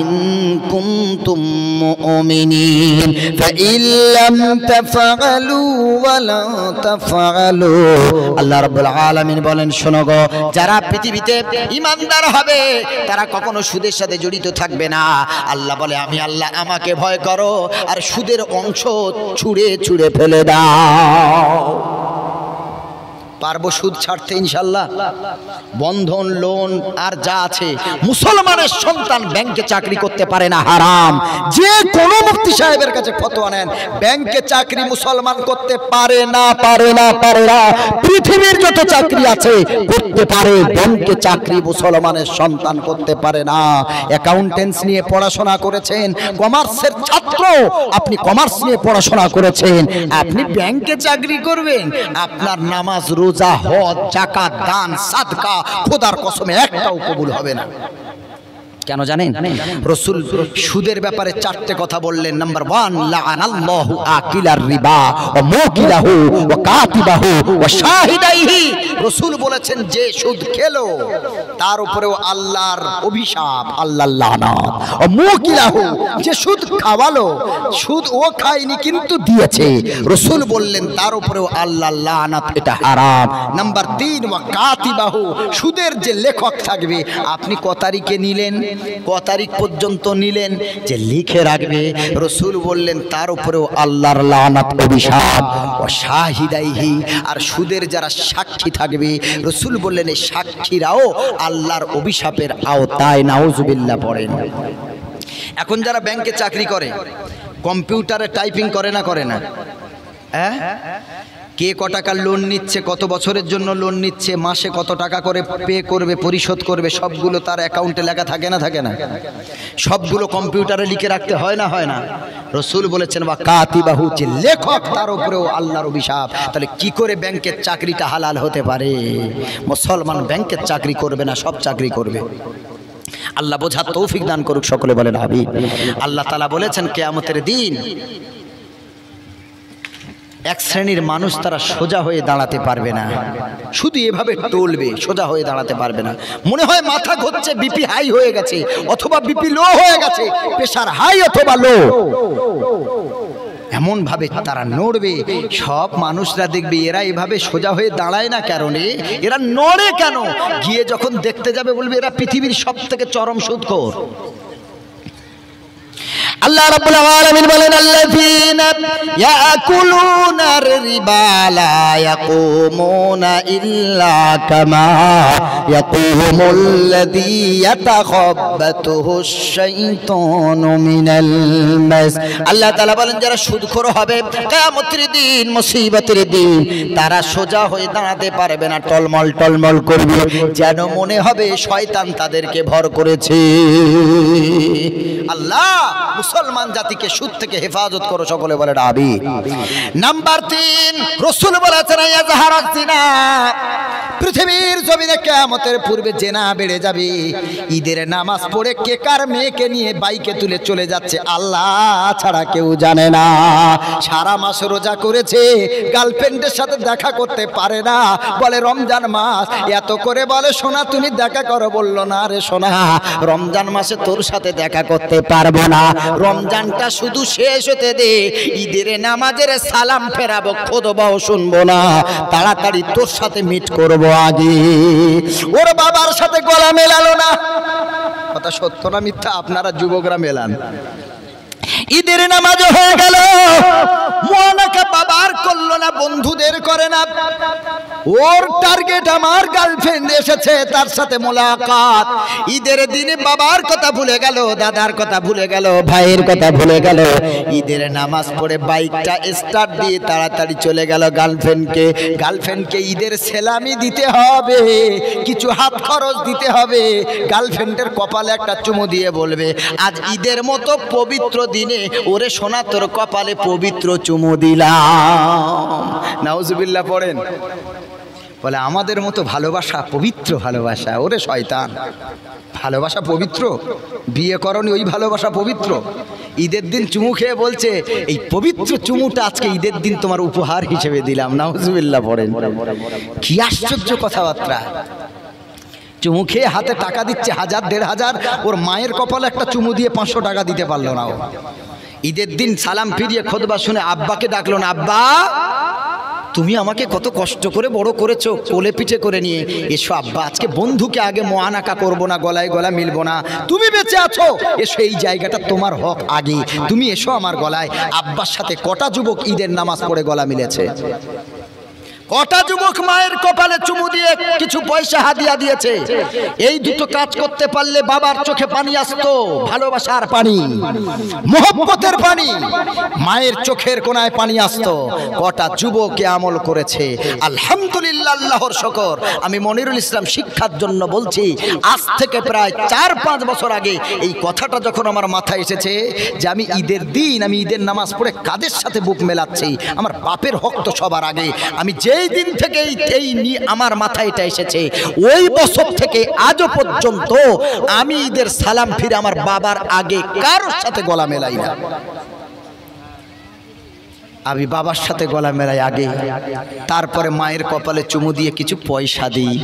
ইন কুনতুম মুমিনিন ফাইন লাম তাফআলু ওয়া লা তাফআলু। আল্লাহ রাব্বুল আলামিন বলেন, শোনো গো, যারা পৃথিবীতে ঈমানদার হবে তারা কখনো সুদের সাথে জড়িত থাকবে না। আল্লাহ বলে, আমি আল্লাহ, আমাকে ভয় করো আর সুদের অংশ ছুঁড়ে ছুঁড়ে ফেলে দাও। পারবো সুদ ছাড়তে ইনশাল্লাহ? বন্ধন, লোন আর যা আছে, মুসলমানের সন্তান ব্যাংকে চাকরি করতে পারে না, হারাম। যে কোনো মুফতি সাহেবের কাছে ফতোয়া নেন, ব্যাংকে চাকরি মুসলমান করতে পারে না, পারে না, পারে না। পৃথিবীর যত চাকরি আছে করতে পারে, ব্যাংকে চাকরি মুসলমানের সন্তান করতে পারে না। অ্যাকাউন্টেন্স নিয়ে পড়াশোনা করেছেন, কমার্সের ছাত্র, আপনি কমার্স নিয়ে পড়াশোনা করেছেন, আপনি ব্যাংকে চাকরি করবেন? আপনার নামাজ, রোজা, হজ, যাকাত, দান, সাদকা খোদার কসমে একটাও কবুল হবে না। কেন জানেন? রাসূল সুদের ব্যাপারে 4টে কথা বললেন। নাম্বার 1, লাআনাল্লাহু আকিলার রিবা ওয়া মুকিলাহু ওয়া কাতিবাহু ওয়া শাহিদাইহি। রাসূল বলেছেন, যে সুদ খেলো তার উপরেও আল্লাহর অভিশাপ, আল্লাহর লানত। ওয়া মুকিলাহু, যে সুদ খাওয়ালো, সুদ ও খায়নি কিন্তু দিয়েছে, রাসূল বললেন তার উপরেও আল্লাহর লানত, এটা হারাম। নাম্বার 3, ওয়া কাতিবাহু, সুদের যে লেখক থাকবে, আপনি কত তারিখে নিলেন, ক তারিখ পর্যন্ত নিলেন, যে লিখে রাখবে, রাসূল বললেন তার উপরেও আল্লাহর লানত, অভিশাপ। ও শাহিদাইহি, আর সুদের যারা সাক্ষী থাকবে, রাসূল বললেন এই সাক্ষীরাও আল্লাহর অভিশাপের আওতায়, নাউজুবিল্লাহ পড়েন। এখন যারা ব্যাংকে চাকরি করে, কম্পিউটারে টাইপিং করে না, করে না? হ্যাঁ, কে ক টাকার লোন নিচ্ছে, কত বছরের জন্য লোন নিচ্ছে, মাসে কত টাকা করে পে করবে, পরিশোধ করবে, সবগুলো তার অ্যাকাউন্টে লেখা থাকে না, থাকে না? সবগুলো কম্পিউটারে লিখে রাখতে হয় না, হয় না? রাসূল বলেছেন, বা কাতিবাহু, যে লেখক তার উপরেও আল্লাহর অভিশাপ। তাহলে কি করে ব্যাংকের চাকরিটা হালাল হতে পারে? মুসলমান ব্যাংকের চাকরি করবে না, সব চাকরি করবে। আল্লাহ বোঝার তৌফিক দান করুক, সকলে বলেন আমিন। আল্লাহ তাআলা বলেছেন, কিয়ামতের দিন এক শ্রেণীর মানুষ তারা সোজা হয়ে দাঁড়াতে পারবে না, শুধু এভাবে টলবে, সোজা হয়ে দাঁড়াতে পারবে না। মনে হয় মাথা ঘুরছে, বিপি হাই হয়ে গেছে, অথবা বিপি লো হয়ে গেছে, প্রেসার হাই অথবা লো, এমন ভাবে তারা নড়বে। সব মানুষরা দেখবে এরা এভাবে সোজা হয়ে দাঁড়ায় না, কারণে এরা নড়ে কেন? গিয়ে যখন দেখতে যাবে বলবে এরা পৃথিবীর সব থেকে চরম সুদখোর। আল্লাহ রাব্বুল আলামিন বলেন আল্লাযীনা ইয়াকুলুনার রিবা লা ইয়াকুমুনা ইল্লা কামা ইয়াকুমুল্লাযী ইয়াতাখাব্বাতুহুশ শাইতানু মিনাল মাস। আল্লাহ তাআলা বলেন যারা সুদখোর হবে কিয়ামতের দিন, মুসিবতের দিন, তারা সোজা হয়ে দাঁড়াতে পারবে না, টলমল টলমল করবে, যেন মনে হবে শয়তান তাদেরকে ভর করেছে। আল্লাহ মুসলমান জাতিকে সুদ থেকে হেফাজত করো, সকলে বলে আমিন। নাম্বার 3, রাসূল বলেছেন ইয়াজহারাত জিনা, পৃথিবীর জমিনে কিয়ামতের পূর্বে জেনা বেড়ে যাবে। ঈদের নামাজ পড়ে কে কার মেয়েকে নিয়ে বাইকে তুলে চলে যাচ্ছে আল্লাহ ছাড়া কেউ জানে না। সারা মাস রোজা করেছে, গার্লফ্রেন্ডের সাথে দেখা করতে পারে না, বলে রমজান মাস, এত করে বলে সোনা তুমি দেখা করো, বললো না রে সোনা, রমজান মাসে তোর সাথে দেখা করতে পারবো না, রমজানটা শুধু শেষ হতে দে, ঈদের নামাজের সালাম ফেরাবো, খুতবাও শুনবো না, তাড়াতাড়ি তোর সাথে মিট করবো আগে। ওর বাবার সাথে গলা মেলালো না, কথা সত্য না মিথ্যা? আপনারা যুবকরা মেলান। ঈদের নামাজ হয়ে গেল, মোনাকা বাবার করলো না, বন্ধুদের করে না, ওর টার্গেট আমার গার্লফ্রেন্ড এসেছে, তার সাথে মোলাকাত। ঈদের দিনে বাবার কথা ভুলে গেল, দাদার কথা ভুলে গেল, ভাইয়ের কথা ভুলে গেল, ঈদের নামাজ পড়ে বাইকটা স্টার্ট দিয়ে তাড়াতাড়ি চলে গেল গার্লফ্রেন্ডকে ঈদের সেলামি দিতে হবে, কিছু হাত খরচ দিতে হবে, গার্লফ্রেন্ডের কপালে একটা চুমু দিয়ে বলবে আজ ঈদের মতো পবিত্র দিনে ওরে সোনা তোর কপালে পবিত্র চুমু দিলাম। নাউজুবিল্লাহ পড়েন। বলে আমাদের মতো ভালোবাসা পবিত্র ভালোবাসা, ওরে শয়তান, ভালোবাসা পবিত্র, বিয়ে করনি ওই ভালোবাসা পবিত্র। ঈদের দিন চুমু খেয়ে বলছে এই পবিত্র চুমুটা আজকে ঈদের দিন তোমার উপহার হিসেবে দিলাম। নাউজুবিল্লাহ পড়েন। কি আশ্চর্য কথাবার্তা। চুমু খেয়ে হাতে টাকা দিচ্ছে 1000 1500, ওর মায়ের কপালে একটা চুমু দিয়ে 500 টাকা দিতে পারলো না ও। ঈদের দিন সালাম ফিরিয়ে খুতবা শুনে আব্বাকে ডাকলো না, আব্বা তুমি আমাকে কত কষ্ট করে বড় করেছো, কোলে পিঠে করে নিয়ে এসো আব্বা, আজকে বন্ধুকে আগে মোয়ানাকা করবো না, গলায় গলা মিলবো না, তুমি বেঁচে আছো, এসো এই জায়গাটা তোমার হক আগে, তুমি এসো আমার গলায়। আব্বার সাথে কটা যুবক ঈদের নামাজ পড়ে গলা মিলেছে? কটা যুবক মায়ের কপালে চুমু দিয়ে কিছু পয়সা হাদিয়া দিয়েছে? এই দুটো কাজ করতে পারলে বাবার চোখে পানি আসতো, ভালোবাসার পানি, মোহব্বতের পানি, মায়ের চোখের কোনায় পানি আসতো। কটা যুবকে আমল করেছে? আলহামদুলিল্লাহ, আল্লাহর শুকর। আমি মনিরুল ইসলাম শিক্ষার জন্য বলছি, আজ থেকে প্রায় 4-5 বছর আগে এই কথাটা যখন আমার মাথায় এসেছে যে আমি ঈদের দিন আমি ঈদের নামাজ পড়ে কাদের সাথে বুক মেলাচ্ছি, আমার বাপের হক তো সবার আগে। আমি যেই দিন থেকে আমার মাথায় এটা এসেছে, ওই বছর থেকে আজও পর্যন্ত আমি ঈদের সালাম ফিরে আমার বাবার আগে কারোর সাথে গলা মেলাই না। আমি বাবার সাথে গলা মেলাই আগে, তারপরে মায়ের কপালে চুমু দিয়ে কিছু পয়সা দিই।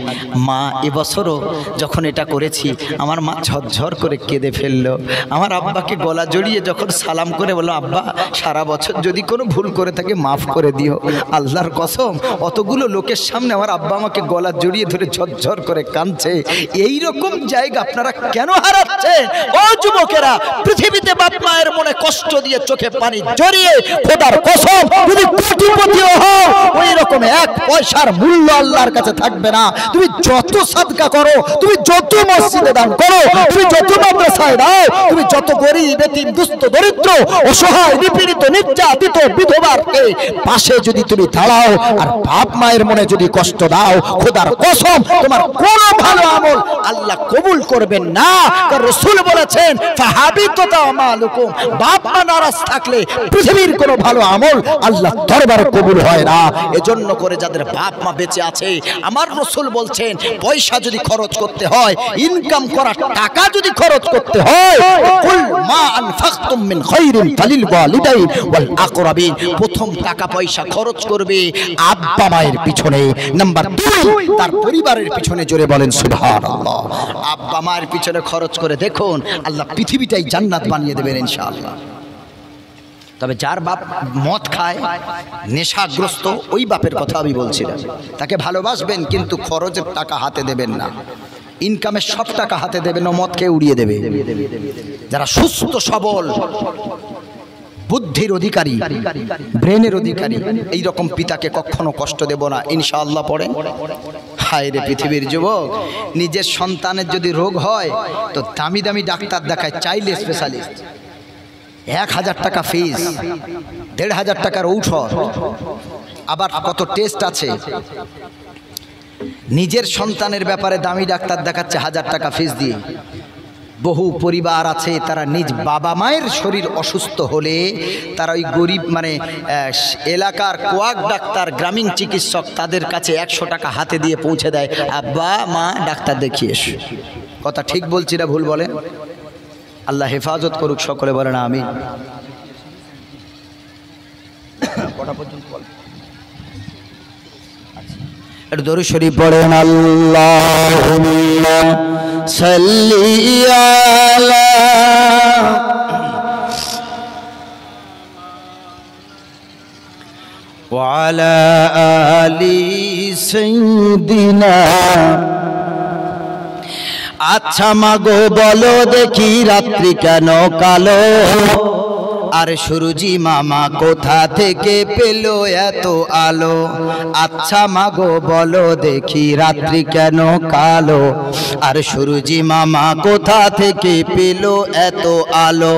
মা এবছরও যখন এটা করেছি আমার মা ঝরঝর করে কেঁদে ফেললো। আমার আব্বাকে গলা জড়িয়ে যখন সালাম করে বললো, আব্বা সারা বছর যদি কোনো ভুল করে থাকে মাফ করে দিও। আল্লাহর কসম, অতগুলো লোকের সামনে আমার আব্বা আমাকে গলা জড়িয়ে ধরে ঝরঝর করে কাঁদছে। এইরকম জায়গা আপনারা কেন হারাচ্ছেন? ও যুবকেরা, পৃথিবীতে বাপ মায়ের মনে কষ্ট দিয়ে চোখে পানি জড়িয়ে খোদার কসম যদি কোটিপতিও হও, ওই রকম 1 পয়সার মূল্য আল্লাহর কাছে থাকবে না। তুমি যত সাদকা করো, তুমি যত মসজিদে দান করো, তুমি যত মাদ্রাসায় দাও, তুমি যত গরিব এতিম দুস্থ দরিদ্র অসহায় নিপীড়িত নির্যাতিত বিধবাকে পাশে যদি তুমি দাঁড়াও আর বাপ মায়ের মনে যদি কষ্ট দাও, খোদার কসম তোমার কোনো ভালো আমল আল্লাহ কবুল করবেন না। কারণ রাসূল বলেছেন ফাহাবিতুতা আমালুকুম, বাপ মা নারাজ থাকলে পৃথিবীর কোনো ভালো আমল আল্লাহ দরবারে কবুল হয় না। এজন্য করে যাদের বাপ মা বেঁচে আছে, আমার রাসূল বলছেন পয়সা যদি খরচ করতে হয়, ইনকাম করা টাকা যদি খরচ করতে হয়, কুল মা আনফাকতুম মিন খায়রিন ফালিল ওয়ালিদাইন ওয়াল আকরাবিন, প্রথম টাকা পয়সা খরচ করবে আব্বা মায়ের পিছনে। নাম্বার 2 তার পরিবারের পিছনে। জোরে বলেন সুবহানাল্লাহ। আব্বা মায়ের পিছনে খরচ করে দেখুন, আল্লাহ পৃথিবীটাই জান্নাত বানিয়ে দেবেন ইনশাআল্লাহ। তবে যার বাপ মদ খায়, নেশাগ্রস্ত, ওই বাপের কথা আমি বলছিলাম। তাকে ভালোবাসবেন কিন্তু খরচের টাকা হাতে দেবেন না। ইনকামের সব টাকা হাতে দেবে, মদ খেয়ে উড়িয়ে দেবে। যারা সুস্থ সবল বুদ্ধির অধিকারী, ব্রেনের অধিকারী, এই রকম পিতাকে কখনো কষ্ট দেব না ইনশাআল্লাহ পড়েন। হায় রে পৃথিবীর যুবক, নিজের সন্তানের যদি রোগ হয় তো দামি দামি ডাক্তার দেখায়, চাইল্ড স্পেশালিস্ট, 1000 টাকা ফিস, 1500 টাকার ঔষধ, আবার কত টেস্ট আছে। নিজের সন্তানের ব্যাপারে দামি ডাক্তার দেখাচ্ছে 1000 টাকা ফিস দিয়ে। বহু পরিবার আছে তারা নিজ বাবা মায়ের শরীর অসুস্থ হলে তারা ওই গরিব মানে এলাকার কোয়াক ডাক্তার, গ্রামীণ চিকিৎসক, তাদের কাছে 100 টাকা হাতে দিয়ে পৌঁছে দেয়, আব্বা মা ডাক্তার দেখিয়ে এসো। কথা ঠিক বলছি না ভুল বলেন? আল্লাহ হেফাজত করুক, সকলে বলেন আমিন। কটা পর্যন্ত বলেন? একটু দরুদ শরীফ পড়েন। আল্লাহুম্মা সাল্লি আলা ওয়া আলা আলি সাইয়্যিদিনা। আচ্ছা মাগো বলো দেখি রাত্রি কেন কালো, আর সুরজি মামা কোথা থেকে পেল এত আলো? আচ্ছা মাগো বলো দেখি রাত্রি কেন কালো, আর সুরজি মামা কোথা থেকে পেল এত আলো?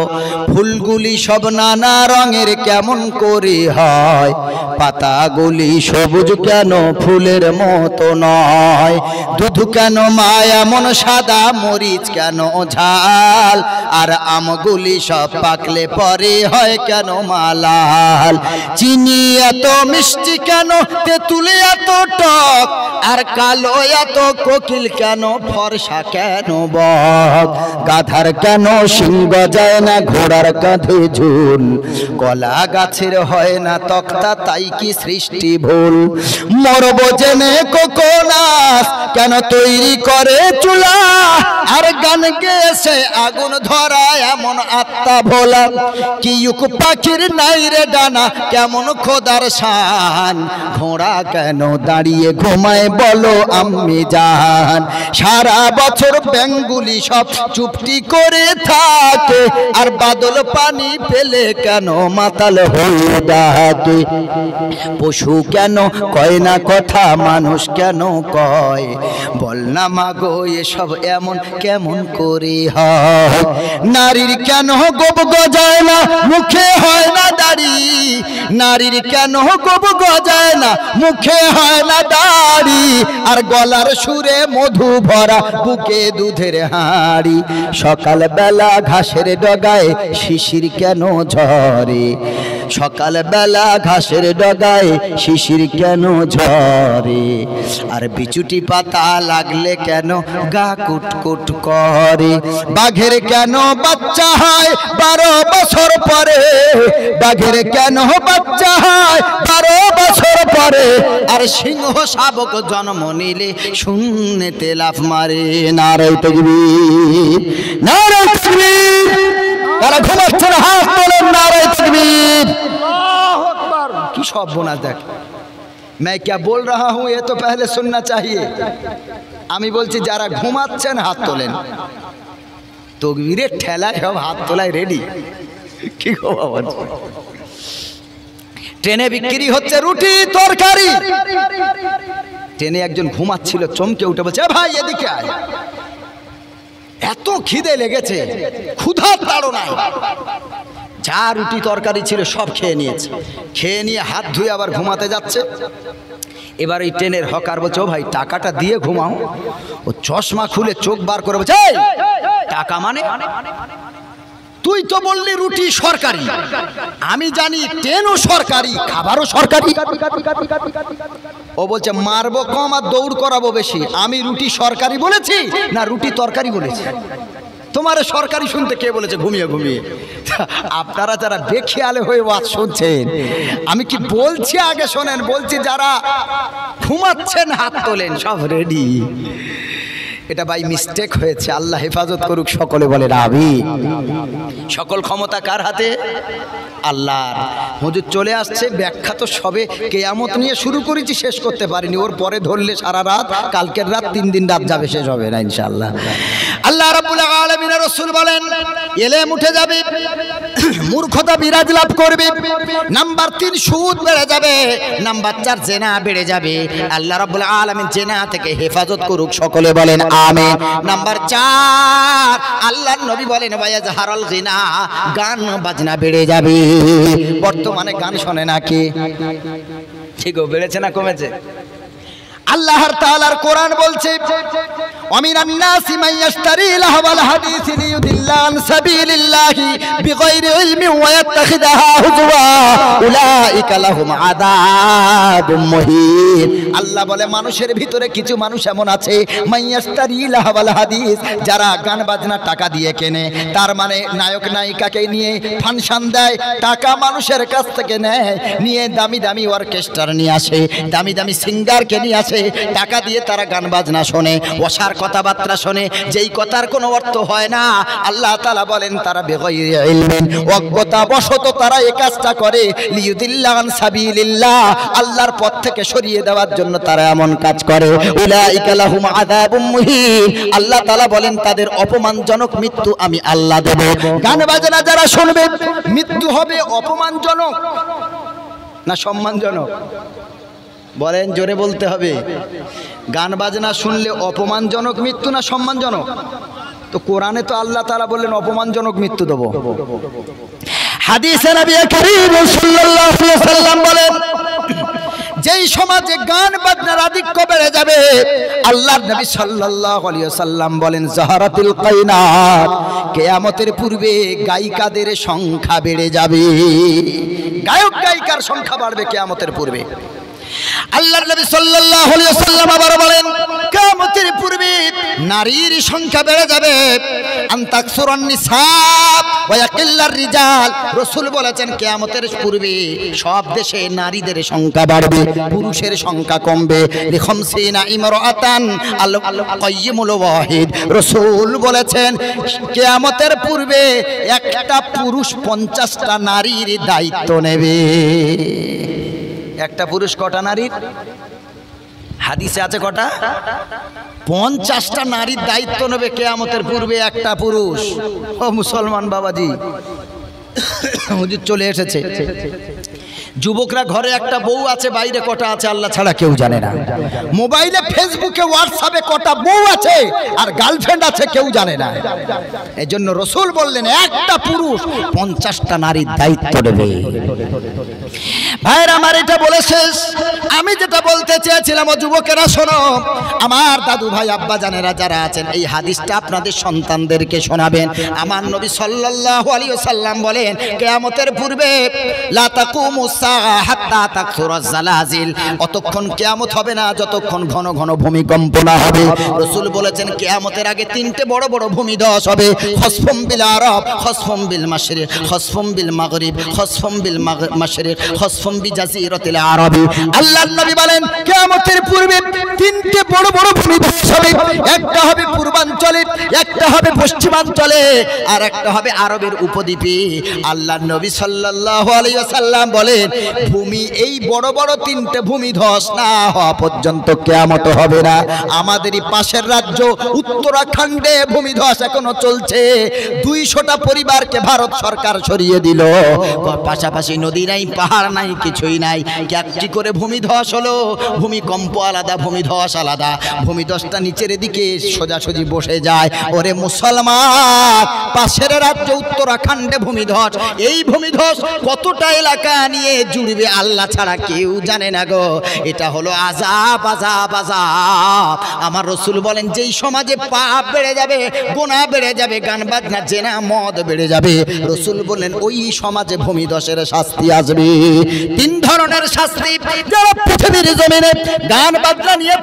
ফুলগুলি সব নানা রঙের কেমন করে হয়, পাতাগুলি সবুজ কেন ফুলের মতো নয়? দুধ কেন মা এমন সাদা, মরিচ কেন ঝাল, আর আমগুলি সব পাকলে পরে হয় কেন মালাল? চিনি এত মিষ্টি কেন, তেঁতুলে এত টক, আর কালো এত কোকিল কেন, ফর্সা কেন বক? গাধার কেন শিং গজায় না, ঘোড়ার কাঁধে ঝুল, কলা গাছের হয় না তক্তা, তাই কি সৃষ্টি ভুল? মরব জেনে কোকোনাস কেন তৈরি করে চুলা, আর গান গেছে আগুন ধরা এমন আত্মা ভোলা? কি পাখির নাই রে ডানা, কেমন খোদার শান? ঘোড়া কেন দাঁড়িয়ে ঘুমায় বলো আম্মি জান? সারা বছর ব্যাঙগুলি সব চুপটি করে থাকে, আর বাদল পানি পেলে কেন মাতাল হয়ে ডাকে? পশু কেন কয় না কথা, মানুষ কেন কয়? বল না মাগো এসব এমন কেমন করে হয়? নারীর কেন গোপ গজায় না, মুখে হয় না দাড়ি? নারীর কেন গোপ গজায় না, মুখে হয় না দাড়ি? আর গলার সুরে মধু ভরা, বুকে দুধের হাঁড়ি? সকাল বেলা ঘাসের ডগায় শিশির কেন ঝরে? সকাল বেলা ঘাসের ডগায় শিশির কেন ঝরে? আর বিচুটি পাতা লাগলে কেন গা কুটকুট করে? বাঘের কেন বাচ্চা হয় 12 বছর পরে? বাঘের কেন বাচ্চা হয় 12 বছর পরে? আর সিংহ শাবক জন্ম নিলে শূন্যতে লাফ মারে। নারে তাকবীর, নারে তাকবীর। যারা ঘুমাচ্ছেন হাত তোলেন, নারে তাকবীর। আল্লাহু আকবার। কি সব বোনা দেখ। मैं क्या बोल रहा हूँ ये तो पहले सुनना चाहिए। আমি বলছি যারা ঘুমাচ্ছেন হাত তোলেন। তকবীরের ঠেলায় সব হাত তোলায় রেডি। কি গো বাবা, ট্রেনে বিক্রি হচ্ছে রুটি তরকারি। ট্রেনে একজন ঘুমাচ্ছিল, চমকে উঠে বলছে ভাই এদিকে আয়, এত খিদে লেগেছে, ক্ষুধা তাড়নায়। যা রুটি তরকারি ছিল সব খেয়ে নিয়েছে। খেয়ে নিয়ে হাত ধুয়ে আবার ঘুমাতে যাচ্ছে। এবার এই ট্রেনের হকার বলছে ও ভাই টাকাটা দিয়ে ঘুমাও। ও চশমা খুলে চোখ বার করে বলছে এই টাকা মানে? তুই তো বললি রুটি সরকারি, আমি জানি ট্রেনও সরকারি, খাবারও সরকারি। ও বলছে মারবো কম আর দৌড় করাবো বেশি। আমি রুটি সরকারি বলেছি না রুটি তরকারি বলেছি? তোমার সরকারি শুনতে কে বলেছে ঘুমিয়ে ঘুমিয়ে? আপনারা যারা বেখেয়ালে হয়ে ওয়াজ শুনছেন, আমি কি বলছি আগে শোনেন। বলছি যারা ঘুমাচ্ছেন হাত তোলেন, সব রেডি। এটা বাই মিস্টেক হয়েছে, আল্লাহ হেফাজত করুক, সকলে বলে আমিন। সকল ক্ষমতা কার হাতে? আল্লাহর। হুজুর চলে আসছে, ব্যাখ্যা তো সবে কিয়ামত নিয়ে শুরু করেছি, শেষ করতে পারিনি। ওর পরে ধরলে সারা রাত, কালকের রাত 3 দিন রাত যাবে, শেষ হবে না ইনশাআল্লাহ। আল্লাহ রাব্বুল আলামিনের রাসূল বলেন এলেম উঠে যাবে, মূর্খতা বিরাজ লাভ করবে। নাম্বার 3 সুদ বেড়ে যাবে। নাম্বার 4 জেনা বেড়ে যাবে। আল্লাহ রাব্বুল আলামিন জেনা থেকে হেফাজত করুক, সকলে বলেন আমিন। নাম্বার 4 আল্লাহর নবী বলেন ওয়ায়াজহারুল গিনা, গান বাজনা বেড়ে যাবে। বর্তমানে গান শোনে নাকি? ঠিক বেড়েছে না কমেছে? আল্লাহর তাআলার কোরআন বলছে ওয়ামিনান নাসি মান ইয়াশতারি লাহওয়াল হাদিসি লিয়ুদিল্লা আন সাবিলিল্লাহি বিগাইরি ইলমিন ওয়া ইয়াত্তাখিদাহা হুজওয়া উলাইকা লাহুম আযাবুম মুহিন। আল্লাহ বলে মানুষের ভিতরে কিছু মানুষ এমন আছে মান ইয়াশতারি লাহওয়াল হাদিস, যারা গান বাজনা টাকা দিয়ে কেনে। তার মানে নায়ক নায়িকাকে নিয়ে ফাংশন দেয়, টাকা মানুষের কাছ থেকে নেয়, নিয়ে দামি দামি অর্কেস্ট্রা নিয়ে আসে, দামি দামি সিঙ্গারকে নিয়ে আসে, টাকা দিয়ে তারা গান বাজনা শোনে, অসার কথাবার্তা শোনে, যেই কথার কোনো অর্থ হয় না। আল্লাহ তাআলা বলেন তারা বেগাইরি ইলমিন, অজ্ঞতা বশত তারা এই কাজটা করে। লিয়ুদিল্লা আন সাবিলিল্লাহ, আল্লাহর পথ থেকে সরিয়ে দেওয়ার জন্য তারা এমন কাজ করে। উলাইকা লাহুম আযাবুম মুহিন, আল্লাহ তাআলা বলেন তাদের অপমানজনক মৃত্যু আমি আল্লাহ দেব। গান বাজনা যারা শুনবে মৃত্যু হবে অপমানজনক না সম্মানজনক? বলেন, জোরে বলতে হবে। গান বাজনা শুনলে অপমানজনক মৃত্যু না সম্মানজনক? তো কোরআনে তো আল্লাহ তাআলা বললেন অপমানজনক মৃত্যু দেব। হাদিসে নবী করিম সাল্লাল্লাহু আলাইহি ওয়াসাল্লাম বলেন যেই সমাজে গান বাজনার আধিক্য বেড়ে যাবে, আল্লাহর নবী সাল্লাল্লাহু আলাইহি ওয়াসাল্লাম বলেন জাহারাতুল কায়নাত, কিয়ামতের পূর্বে গায়িকাদের সংখ্যা বেড়ে যাবে। গায়ক গায়িকার সংখ্যা বাড়বে কিয়ামতের পূর্বে। আল্লাহর নবী সাল্লাল্লাহু আলাইহি ওয়াসাল্লাম আবার বলেন কিয়ামতের পূর্বে নারীর সংখ্যা বেড়ে যাবে। আনতাকসুরান নিসা ওয়া ইয়াকিল্লার রিজাল, রাসূল বলেছেন কিয়ামতের পূর্বে সব দেশে নারীদের সংখ্যা বাড়বে, পুরুষের সংখ্যা কমবে। লিখামসিনা ইমরাতান আল কাইয়িমুল ওয়াহিদ, রাসূল বলেছেন কিয়ামতের পূর্বে একটা পুরুষ 50টা নারীর দায়িত্ব নেবে। একটা পুরুষ কটা নারীর? হাদিসে আছে কটা? 50টা নারীর দায়িত্ব নেবে কিয়ামতের পূর্বে একটা পুরুষ। ও মুসলমান বাবাজি, হুজুর চলে এসেছে। যুবকরা ঘরে একটা বউ আছে, বাইরে কটা আছে আল্লাহ ছাড়া কেউ জানে না। মোবাইলে ফেসবুকে হোয়াটসঅ্যাপে কটা বউ আছে আর গার্লফ্রেন্ড আছে কেউ জানে না। এজন্য রাসূল বললেন একটা পুরুষ 50টা নারীর দায়িত্ব নেবে। ভাইরা আমার, এটা বলে শেষ। আমি যেটা বলতে চেয়েছিলাম, ও যুবকেরা শোনো, আমার দাদু ভাই আব্বা জানেরা যারা আছেন, এই হাদিসটা আপনাদের সন্তানদেরকে শোনাবেন। আমার নবী সাল্লাল্লাহু আলাইহি ওয়াসাল্লাম বলেন কিয়ামতের পূর্বে লা তাকুমুস সাআ হাত্তা তাকসুরাজ জালাজিল, অতক্ষণ কিয়ামত হবে না যতক্ষণ ঘন ঘন ভূমিকম্প না হবে। রাসূল বলেছেন কিয়ামতের আগে 3টে বড় বড় ভূমিধস হবে। খসফুম বিল আরব, খসফুম বিল মাশরিক, খসফুম বিল মাগরিব, খসফুম বিল মাশরিক, খসফুম বিজাজিরাতিল আরবি। আল্লাহর নবী বলেন কিয়ামতের পূর্বে 3টে বড় বড় ভূমিধস হবে। একটা হবে পূর্বাঞ্চলে, একটা হবে পশ্চিমাঞ্চলে, আর একটা হবে আরবের উপদ্বীপে। আল্লাহর নবী সাল্লাল্লাহু আলাইহি ওয়াসাল্লাম বলেন ভূমি এই বড় বড় 3টে ভূমিধস না হওয়া পর্যন্ত কিয়ামত হবে না। আমাদেরই পাশের রাজ্য উত্তরাখণ্ডে ভূমিধস এখনো চলছে। 200টা পরিবারকে ভারত সরকার সরিয়ে দিল। পাশাপাশি নদী নাই, পাহাড় নাই, কিছুই নাই। কি করে ভূমিধস হলো? ভূমিকম্প আলাদা, ভূমিধস আলাদা। ভূমিধসটা নিচের দিকে সোজাসুজি বসে যায়। ওরে মুসলমান, পাশের রাজ্য উত্তরাখণ্ডে ভূমিধস। এই ভূমিধস কতটা এলাকা নিয়ে জুড়বে আল্লাহ ছাড়া কেউ জানে না গো। এটা হলো আযাব, আযাব, আযাব। আমার রাসূল বলেন যেই সমাজে পাপ বেড়ে যাবে, গুনাহ বেড়ে যাবে, গান বাজনা, জেনা, মদ বেড়ে যাবে, রাসূল বলেন ওই সমাজে ভূমিধসের শাস্তি আসবে। 3 ধরনের শাস্তি যারা পৃথিবীর জমিনে গান বাজনা নিয়ে